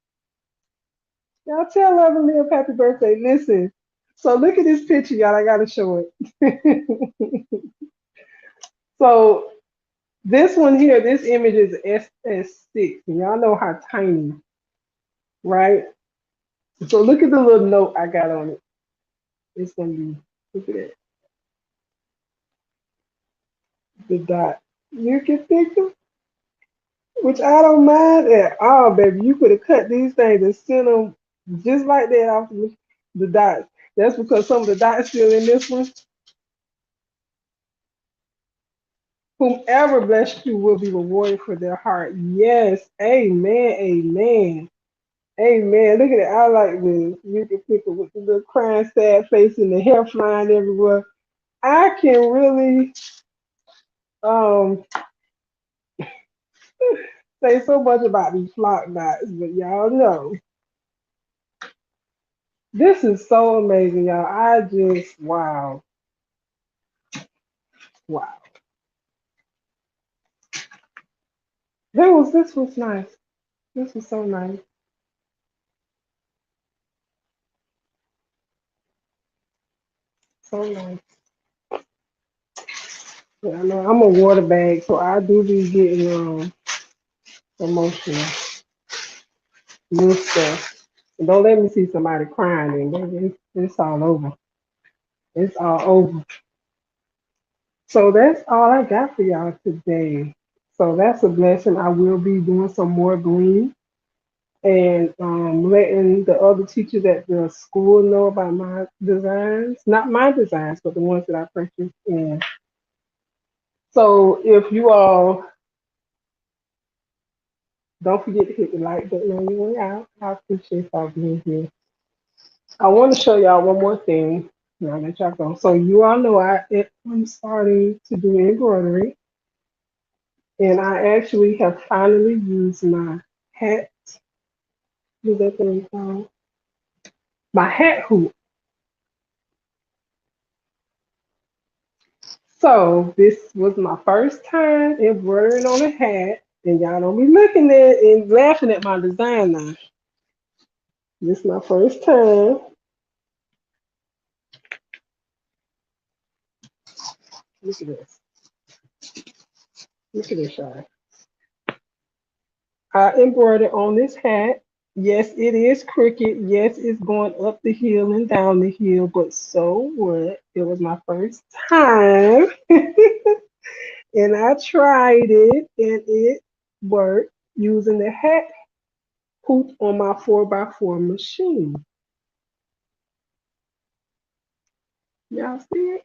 Y'all tell Love and Live happy birthday. Listen. So look at this picture, y'all. I gotta show it. So this one here, this image is SS6, and y'all know how tiny, right? So look at the little note I got on it. It's gonna be look at that, the dot. You can think of, which I don't mind at all, baby. You could have cut these things and sent them just like that off the dots. That's because some of the dots still in this one. Whomever blessed you will be rewarded for their heart. Yes, amen, amen. Amen. Look at it. I like this. You can pick it with the little crying sad face and the hair flying everywhere. I can really um say so much about these flock knots, but y'all know this is so amazing, y'all. I just wow, wow. This was nice. This was so nice, so nice. Yeah, I know I'm a water bag, so I do be getting emotional with stuff. And don't let me see somebody crying and baby, it's all over. It's all over. So that's all I got for y'all today. So that's a blessing. I will be doing some more Bling and letting the other teachers at the school know about my designs. Not my designs, but the ones that I purchased. And so if you all don't forget to hit the like button on your way out, I appreciate y'all being here. I want to show y'all one more thing. Now that y'all go. So you all know I'm starting to do embroidery. And I actually have finally used my hat, what that thing called? My hat hoop. So this was my first time embroidering on a hat, and y'all don't be looking at and laughing at my design now. This is my first time. Look at this. Look at this, y'all. I embroidered on this hat. Yes, it is crooked. Yes, it's going up the hill and down the hill, but so what? It was my first time. And I tried it and it worked using the hat hoop on my 4x4 machine. Y'all see it?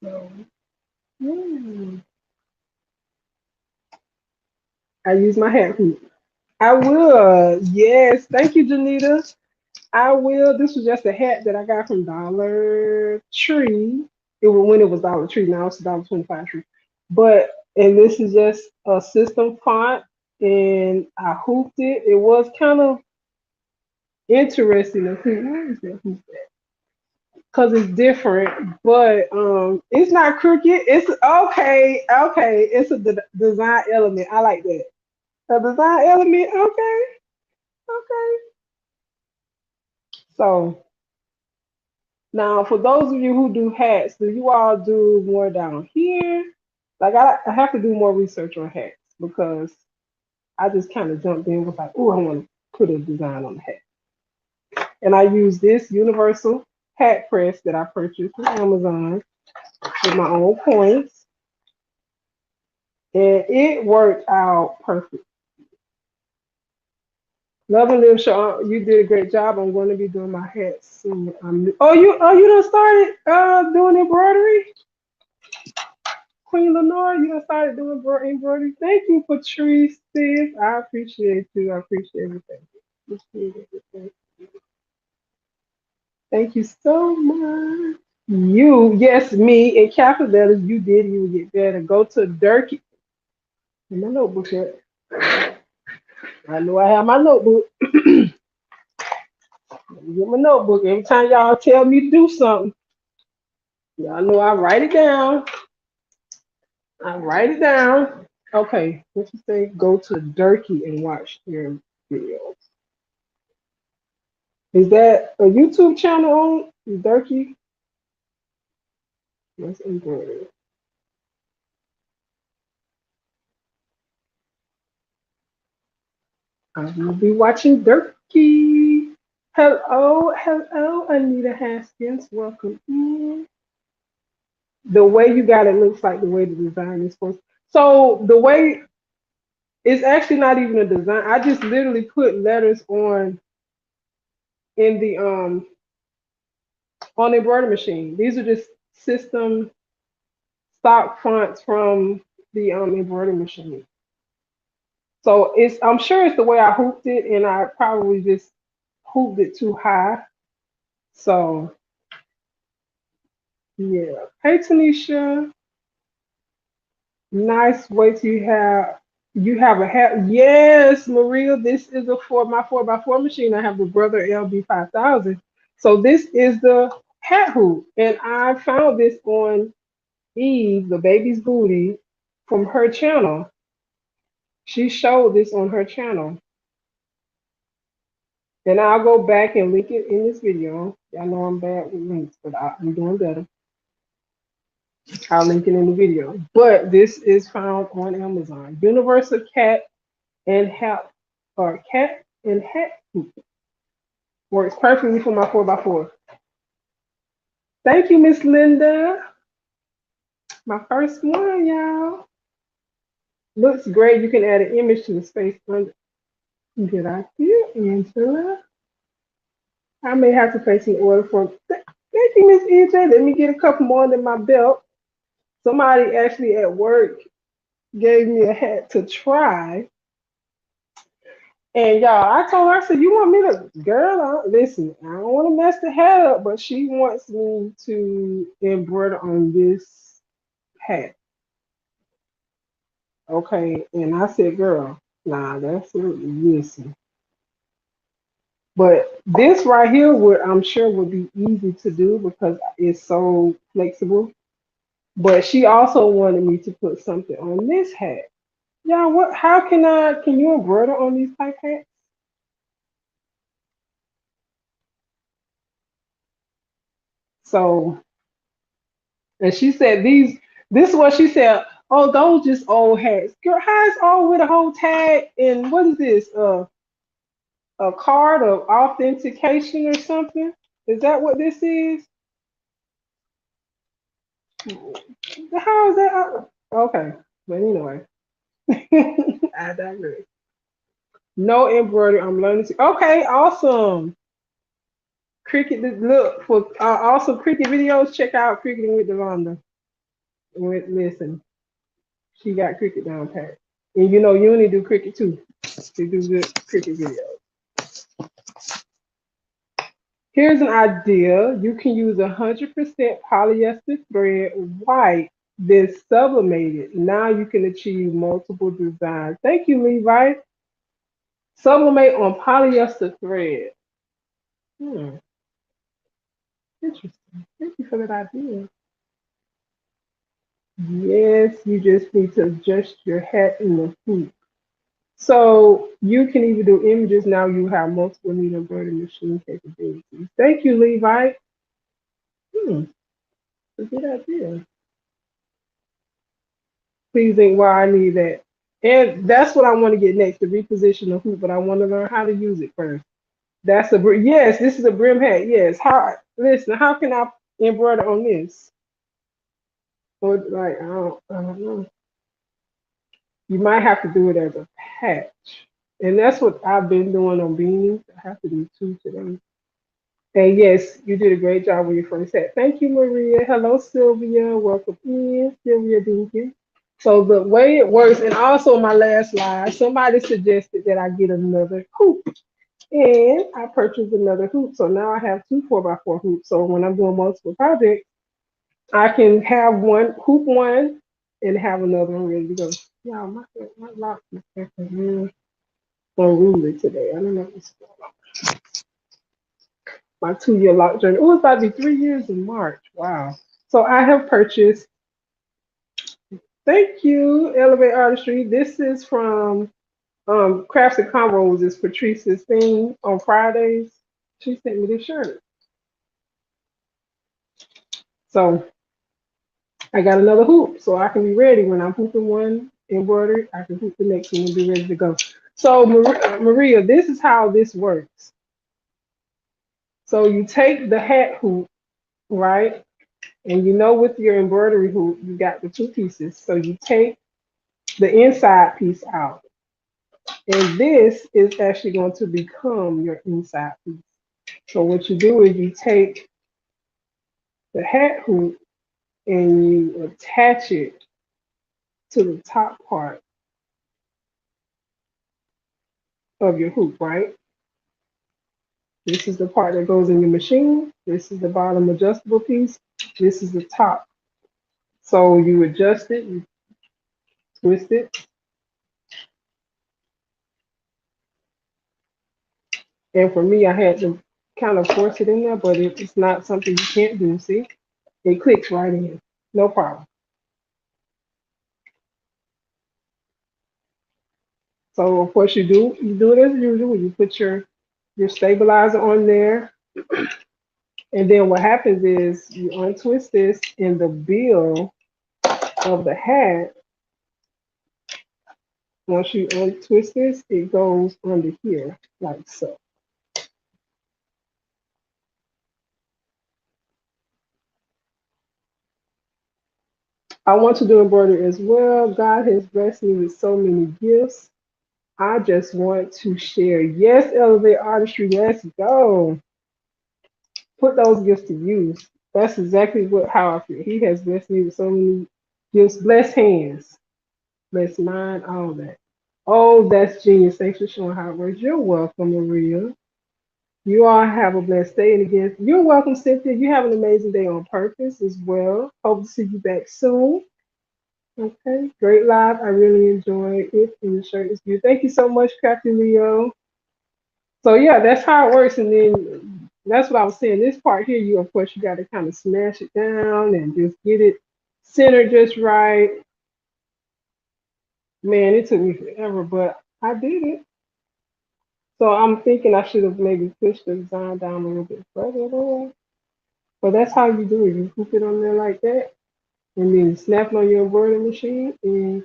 So, yeah. I use my hat hoop. I will. Yes. Thank you, Janita. I will. This was just a hat that I got from Dollar Tree. It was when it was Dollar Tree. Now it's $1.25 tree. But and this is just a system font, and I hooped it. It was kind of interesting to see. Where is that? Because it's different, but it's not crooked. It's okay. Okay, it's a design element. I like that. A design element. Okay. Okay. So. Now, for those of you who do hats, do you all do more down here? Like, I have to do more research on hats because I just kind of jumped in with like, oh, I want to put a design on the hat. And I use this universal hat press that I purchased from Amazon with my own points. And it worked out perfect. Love and Live Show, you did a great job. I'm going to be doing my hats soon. You done started doing embroidery? Queen Lenore, you done started doing embroidery. Thank you, Patrice. Sis. I appreciate you. I appreciate everything. Appreciate everything. Thank you so much. You, yes, me, in capital letters, you did, you would get better. Go to Durkee. In my notebook yet. I know I have my notebook. Let me get my notebook. Every time y'all tell me to do something, y'all know I write it down. I write it down. Okay, what you say? Go to Durkee and watch their videos. Is that a YouTube channel on Durkee? Let's embroider. I will be watching Durkee. Hello, hello, Anita Haskins. Welcome in. The way you got it looks like the way the design is supposed. So the way it's actually not even a design. I just literally put letters in the on the embroidery machine. These are just system stock fonts from the embroidery machine. So it's I'm sure it's the way I hooped it, and I probably just hooped it too high. So yeah. Hey Tanisha, nice way to have you have a hat. Yes, Maria, this is a my 4x4 machine. I have the Brother LB 5000. So this is the hat hoop, and I found this on Eve, the baby's booty, from her channel. She showed this on her channel. And I'll go back and link it in this video. Y'all know I'm bad with links, but I'm doing better. I'll link it in the video. But this is found on Amazon. Universal cat and hat or cat and hat hoop. Works perfectly for my 4x4. Thank you, Miss Linda. My first one, y'all. Looks great. You can add an image to the space under. Good idea, Angela. I may have to place an order for. Thank you, Miss EJ. Let me get a couple more under my belt. Somebody actually at work gave me a hat to try. And y'all, I told her, I said, you want me to, girl, listen, I don't want to mess the hat up, but she wants me to embroider on this hat. Okay. And I said, girl, nah, that's it. Listen. But this right here would, I'm sure, would be easy to do because it's so flexible. But she also wanted me to put something on this hat. Yeah, what? How can you embroider on these type hats? So, and she said this is what she said. Oh, those just old hats. Girl, how is old with a whole tag and what is this? A card of authentication or something? Is that what this is? How is that? Okay, but anyway, I digress. No embroidery. I'm learning to. Okay, awesome. Cricket, look for awesome cricket videos. Check out Cricketing with Devonda. Listen, she got cricket down pat, and you know Uni do cricket too. They do good cricket videos. Here's an idea. You can use 100% polyester thread white, then sublimate it. Now you can achieve multiple designs. Thank you, Levi. Sublimate on polyester thread. Hmm, interesting. Thank you for that idea. Yes, you just need to adjust your hat in the hoop. So you can even do images now. You have multiple needle embroidery machine capabilities. Thank you, Levi. Hmm, a good idea. Please think why I need that. And that's what I want to get next, to reposition the hoop, but I want to learn how to use it first. That's a yes, this is a brim hat. Yes. How listen, how can I embroider on this? Or like I don't know. You might have to do it as a patch. And that's what I've been doing on beanies. I have to do two today. And yes, you did a great job with your first set. Thank you, Maria. Hello, Sylvia. Welcome in, Sylvia Dinkin. So the way it works, and also my last slide, somebody suggested that I get another hoop. And I purchased another hoop. So now I have two 4x4 hoops. So when I'm doing multiple projects, I can have one hoop one and have another one ready to go. Yeah, my lock is unruly today. I don't know what's going on. My 2 year lock journey. Oh, it's about to be 3 years in March. Wow. So I have purchased, thank you, Elevate Artistry. This is from Crafts and Combos, is Patrice's thing on Fridays. She sent me this shirt. So I got another hoop, so I can be ready when I'm hooping one embroidery. I can hoop the next one and be ready to go. So Maria, this is how this works. So you take the hat hoop, right? And you know with your embroidery hoop, you got the two pieces. So you take the inside piece out. And this is actually going to become your inside piece. So what you do is you take the hat hoop and you attach it to the top part of your hoop, right? This is the part that goes in your machine. This is the bottom adjustable piece. This is the top. So you adjust it, you twist it. And for me, I had to kind of force it in there, but it's not something you can't do. See, it clicks right in. No problem. So of course you do it as usual. You put your stabilizer on there, and then what happens is you untwist this, and the bill of the hat, once you untwist this, it goes under here like so. I want to do embroidery as well. God has blessed me with so many gifts. I just want to share. Yes, Elevate Artistry. Let's go. Put those gifts to use. That's exactly what how I feel. He has blessed me with so many gifts. Blessed hands, blessed mind, all that. Oh, that's genius. Thanks for showing how it works. You're welcome, Maria. You all have a blessed day. And again, you're welcome, Cynthia. You have an amazing day on purpose as well. Hope to see you back soon. Okay, great live. I really enjoyed it. And the shirt is beautiful. Thank you so much, Captain Leo. So yeah, that's how it works. And then that's what I was saying. This part here, you of course you got to kind of smash it down and just get it centered just right. Man, it took me forever, but I did it. So I'm thinking I should have maybe pushed the design down a little bit further though. But that's how you do it. You hoop it on there like that, and then snap it on your embroidery machine, and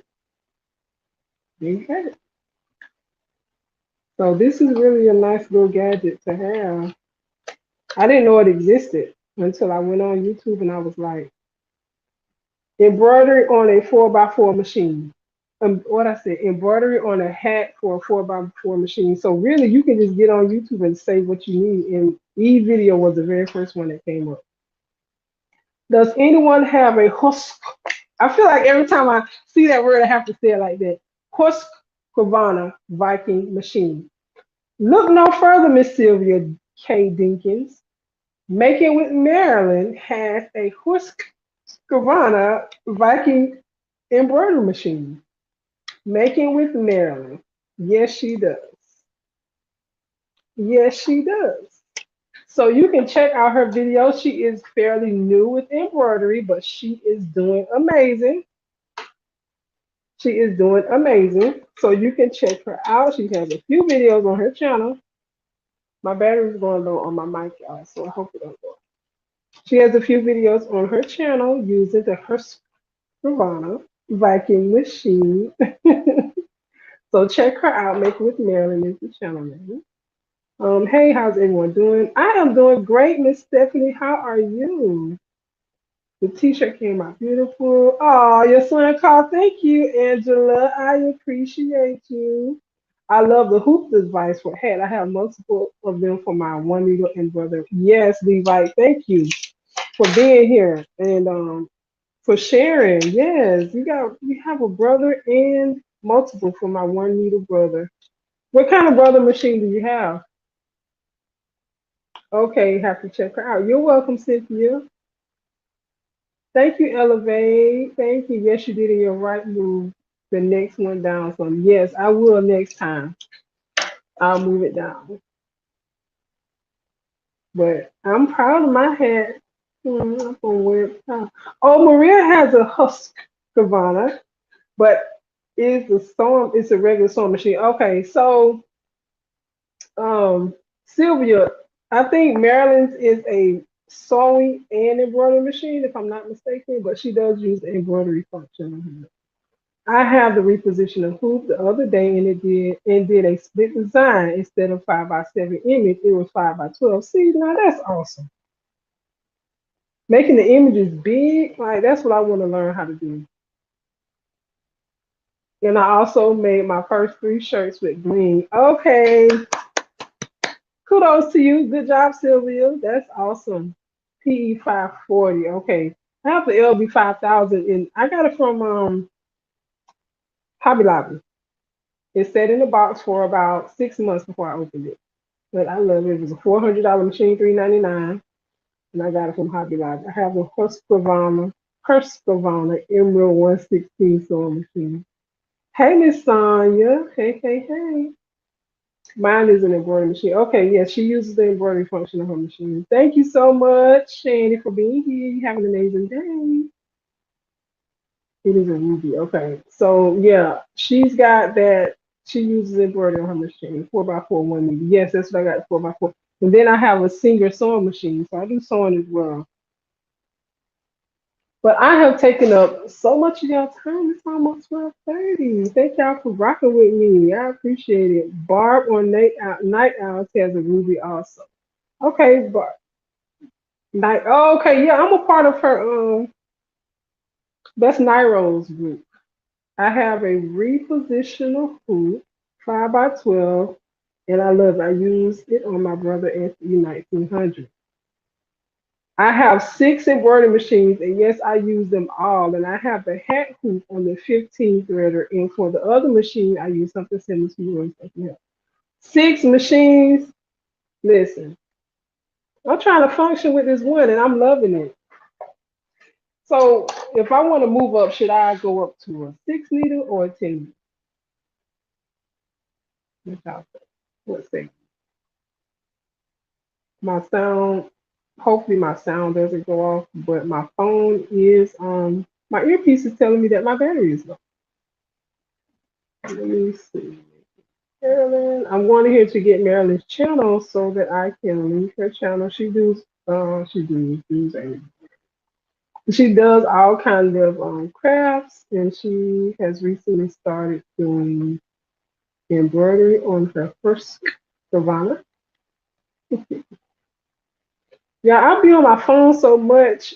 there you have it. So this is really a nice little gadget to have. I didn't know it existed until I went on YouTube and I was like, embroidery on a 4x4 machine. What I said, embroidery on a hat for a 4x4 machine. So really, you can just get on YouTube and say what you need. And e-video was the very first one that came up. Does anyone have a husk? I feel like every time I see that word, I have to say it like that. Husk. Cavanna Viking machine. Look no further, Miss Sylvia K. Dinkins. Making with Maryland has a Husqvarna Viking embroidery machine. Making with Maryland. Yes, she does. Yes, she does. So you can check out her video. She is fairly new with embroidery, but she is doing amazing. She is doing amazing. So you can check her out. She has a few videos on her channel. My battery is going low on my mic, y'all, so I hope it don't go. She has a few videos on her channel using the Husqvarna Viking machine. So check her out. Make it with Marilyn is the channel name. Hey, how's everyone doing? I am doing great, Miss Stephanie. How are you? The t-shirt came out beautiful. Oh, your son called. Thank you, Angela. I appreciate you. I love the hoop device for hat. I have multiple of them for my one needle and brother. Yes, Levi. Thank you for being here and for sharing. Yes, you have a brother and multiple for my one needle brother. What kind of brother machine do you have? Okay, you have to check her out. You're welcome, Cynthia. Thank you, Elevate. Thank you. Yes, you did in your right move. The next one down some. Yes, I will next time. I'll move it down. But I'm proud of my hat. I'm gonna wear it. Oh, Maria has a Husqvarna, but it's a regular sewing machine. Okay, so Sylvia, I think Maryland's is a sewing and embroidery machine, if I'm not mistaken, but she does use the embroidery function on her. I have the reposition of hoop the other day, and it did a split design instead of 5x7 image. It was 5x12. See, now that's awesome. Making the images big, like that's what I want to learn how to do. And I also made my first three shirts with Bling. Okay, kudos to you. Good job, Sylvia. That's awesome. PE 540. Okay, I have the LB 5000, and I got it from Hobby Lobby. It sat in the box for about 6 months before I opened it. But I love it. It was a $400 machine, $399, and I got it from Hobby Lobby. I have a Husqvarna Emerald 116 sewing machine. Hey, Miss Sonia. Hey, hey, hey. Mine is an embroidery machine. Okay, yes, she uses the embroidery function of her machine. Thank you so much, Shandy, for being here. You have an amazing day. It is a ruby. Okay. So yeah, she's got that. She uses embroidery on her machine. 4x4 one needle. Yes, that's what I got. 4x4. And then I have a Singer sewing machine. So I do sewing as well. But I have taken up so much of your time. It's almost 12:30. Thank y'all for rocking with me. I appreciate it. Barb on Night Owls has a ruby also. Okay, Barb. Night. Oh, okay, yeah, I'm a part of her. That's Nairo's group. I have a repositional hoop, 5x12, and I love it. I use it on my brother Anthony 1900. I have six embroidery machines, and yes, I use them all. And I have the hat hoop on the 15 threader, and for the other machine, I use something similar to yours. Yeah. Six machines. Listen, I'm trying to function with this one, and I'm loving it. So, if I want to move up, should I go up to a 6 needle or a 10 needle? Let's see. My sound, hopefully my sound doesn't go off, but my phone is my earpiece is telling me that my battery is low. Let me see. Marilyn, I'm going here to get Marilyn's channel so that I can link her channel. She does all kinds of crafts, and she has recently started doing embroidery on her first Savannah. Yeah, I'll be on my phone so much.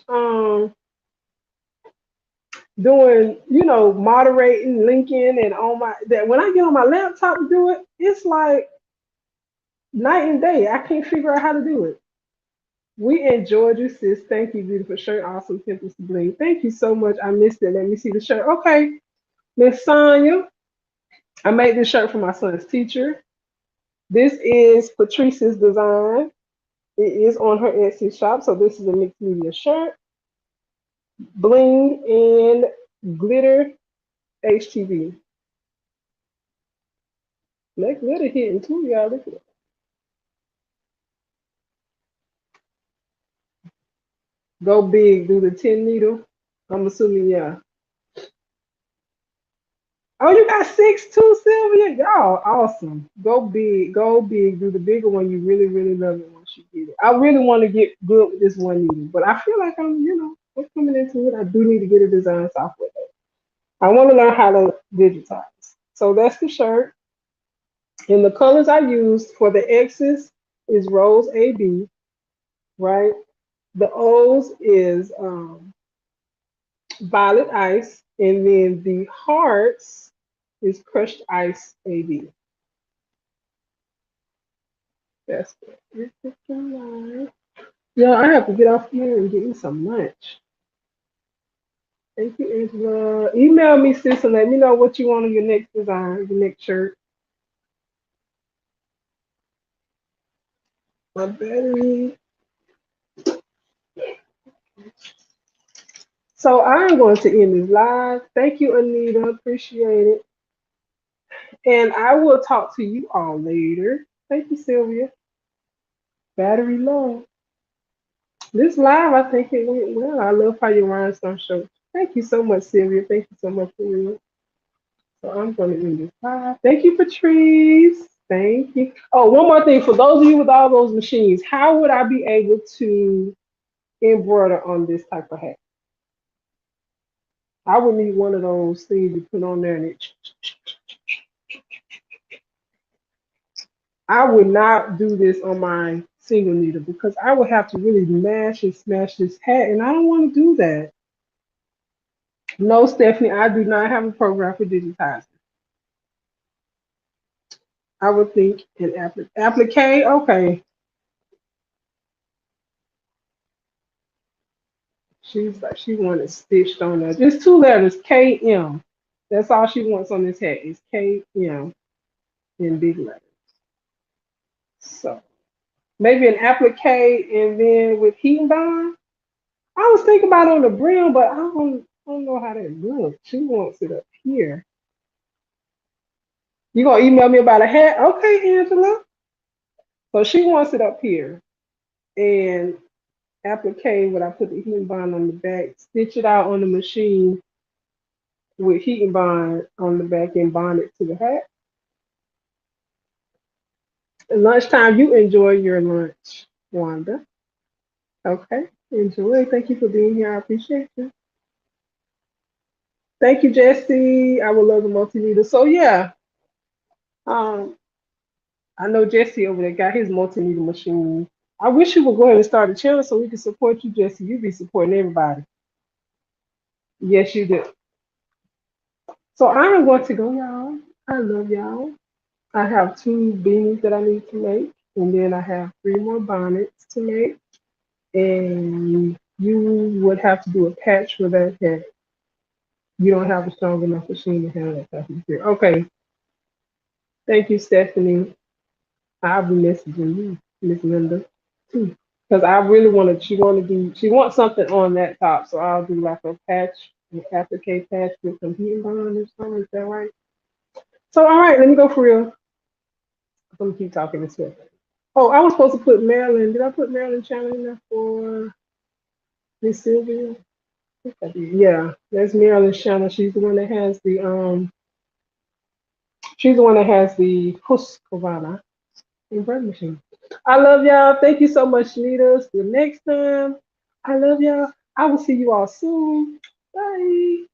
Doing, moderating, linking, and on my that when I get on my laptop to do it, it's like night and day. I can't figure out how to do it. We enjoyed you, sis. Thank you, beautiful shirt. Awesome temples to bling. Thank you so much. I missed it. Let me see the shirt. Okay, Miss Sonia. I made this shirt for my son's teacher. This is Patrice's design. It is on her Etsy shop, so this is a mixed media shirt. Bling and glitter HTV. That glitter hitting too, y'all. Look at it. Go big, do the 10 needle. I'm assuming, yeah. Oh, you got six too, Sylvia? Y'all, awesome. Go big, do the bigger one. You really, really love it once you get it. I really want to get good with this one needle, but I feel like I'm coming into it. I do need to get a design software. I want to learn how to digitize. So that's the shirt. And the colors I used for the X's is Rose AB, right? The O's is Violet Ice, and then the hearts is Crushed Ice AB. That's it. Yeah, I have to get off here and get me some lunch. Thank you, Angela. Email me, sis, and let me know what you want on your next design, your next shirt. My battery. So I'm going to end this live. Thank you, Anita. Appreciate it. And I will talk to you all later. Thank you, Sylvia. Battery low. This live, I think it went well. I love how your rhinestone show. Thank you so much, Sylvia. Thank you so much for real. So I'm going to end this live. Thank you, Patrice. Thank you. Oh, one more thing. For those of you with all those machines, how would I be able to embroider on this type of hat? I would need one of those things you put on there and it. I would not do this on my single needle because I would have to really mash and smash this hat, and I don't want to do that. No, Stephanie, I do not have a program for digitizing. I would think an applique. Okay, she's like she wanted stitched on there. Just two letters, KM. That's all she wants on this hat is KM in big letters. So maybe an applique and then with heat and bond. I was thinking about on the brim, but I don't know how that looks. She wants it up here. You gonna email me about a hat? Okay, Angela. So she wants it up here. And applique when I put the heat bond on the back, stitch it out on the machine with heat and bond on the back and bond it to the hat. At lunchtime, you enjoy your lunch, Wanda. Okay, enjoy. Thank you for being here. I appreciate you. Thank you, Jesse. I would love the multimeter. So yeah, um, I know Jesse over there got his multimeter machine. I wish you would go ahead and start a channel so we can support you, Jesse. You be supporting everybody. Yes, you do. So I am going to go, y'all. I love y'all. I have two beanies that I need to make, and then I have three more bonnets to make. And you would have to do a patch for that hat. You don't have a strong enough machine to handle that type of material. Okay. Thank you, Stephanie. I'll be messaging you, Miss Linda, too. Because I really wanted, she wants something on that top, so I'll do like a patch, an applique patch with some heat bond or something. Is that right? So, all right, let me go for real. I'm gonna keep talking this way. Oh, I was supposed to put Marilyn. Did I put Marilyn channel in there for Miss Sylvia? Yes, I did. Yeah, that's Marilyn's channel. She's the one that has the Husqvarna embroidery machine. I love y'all. Thank you so much, Nita. Till next time. I love y'all. I will see you all soon. Bye.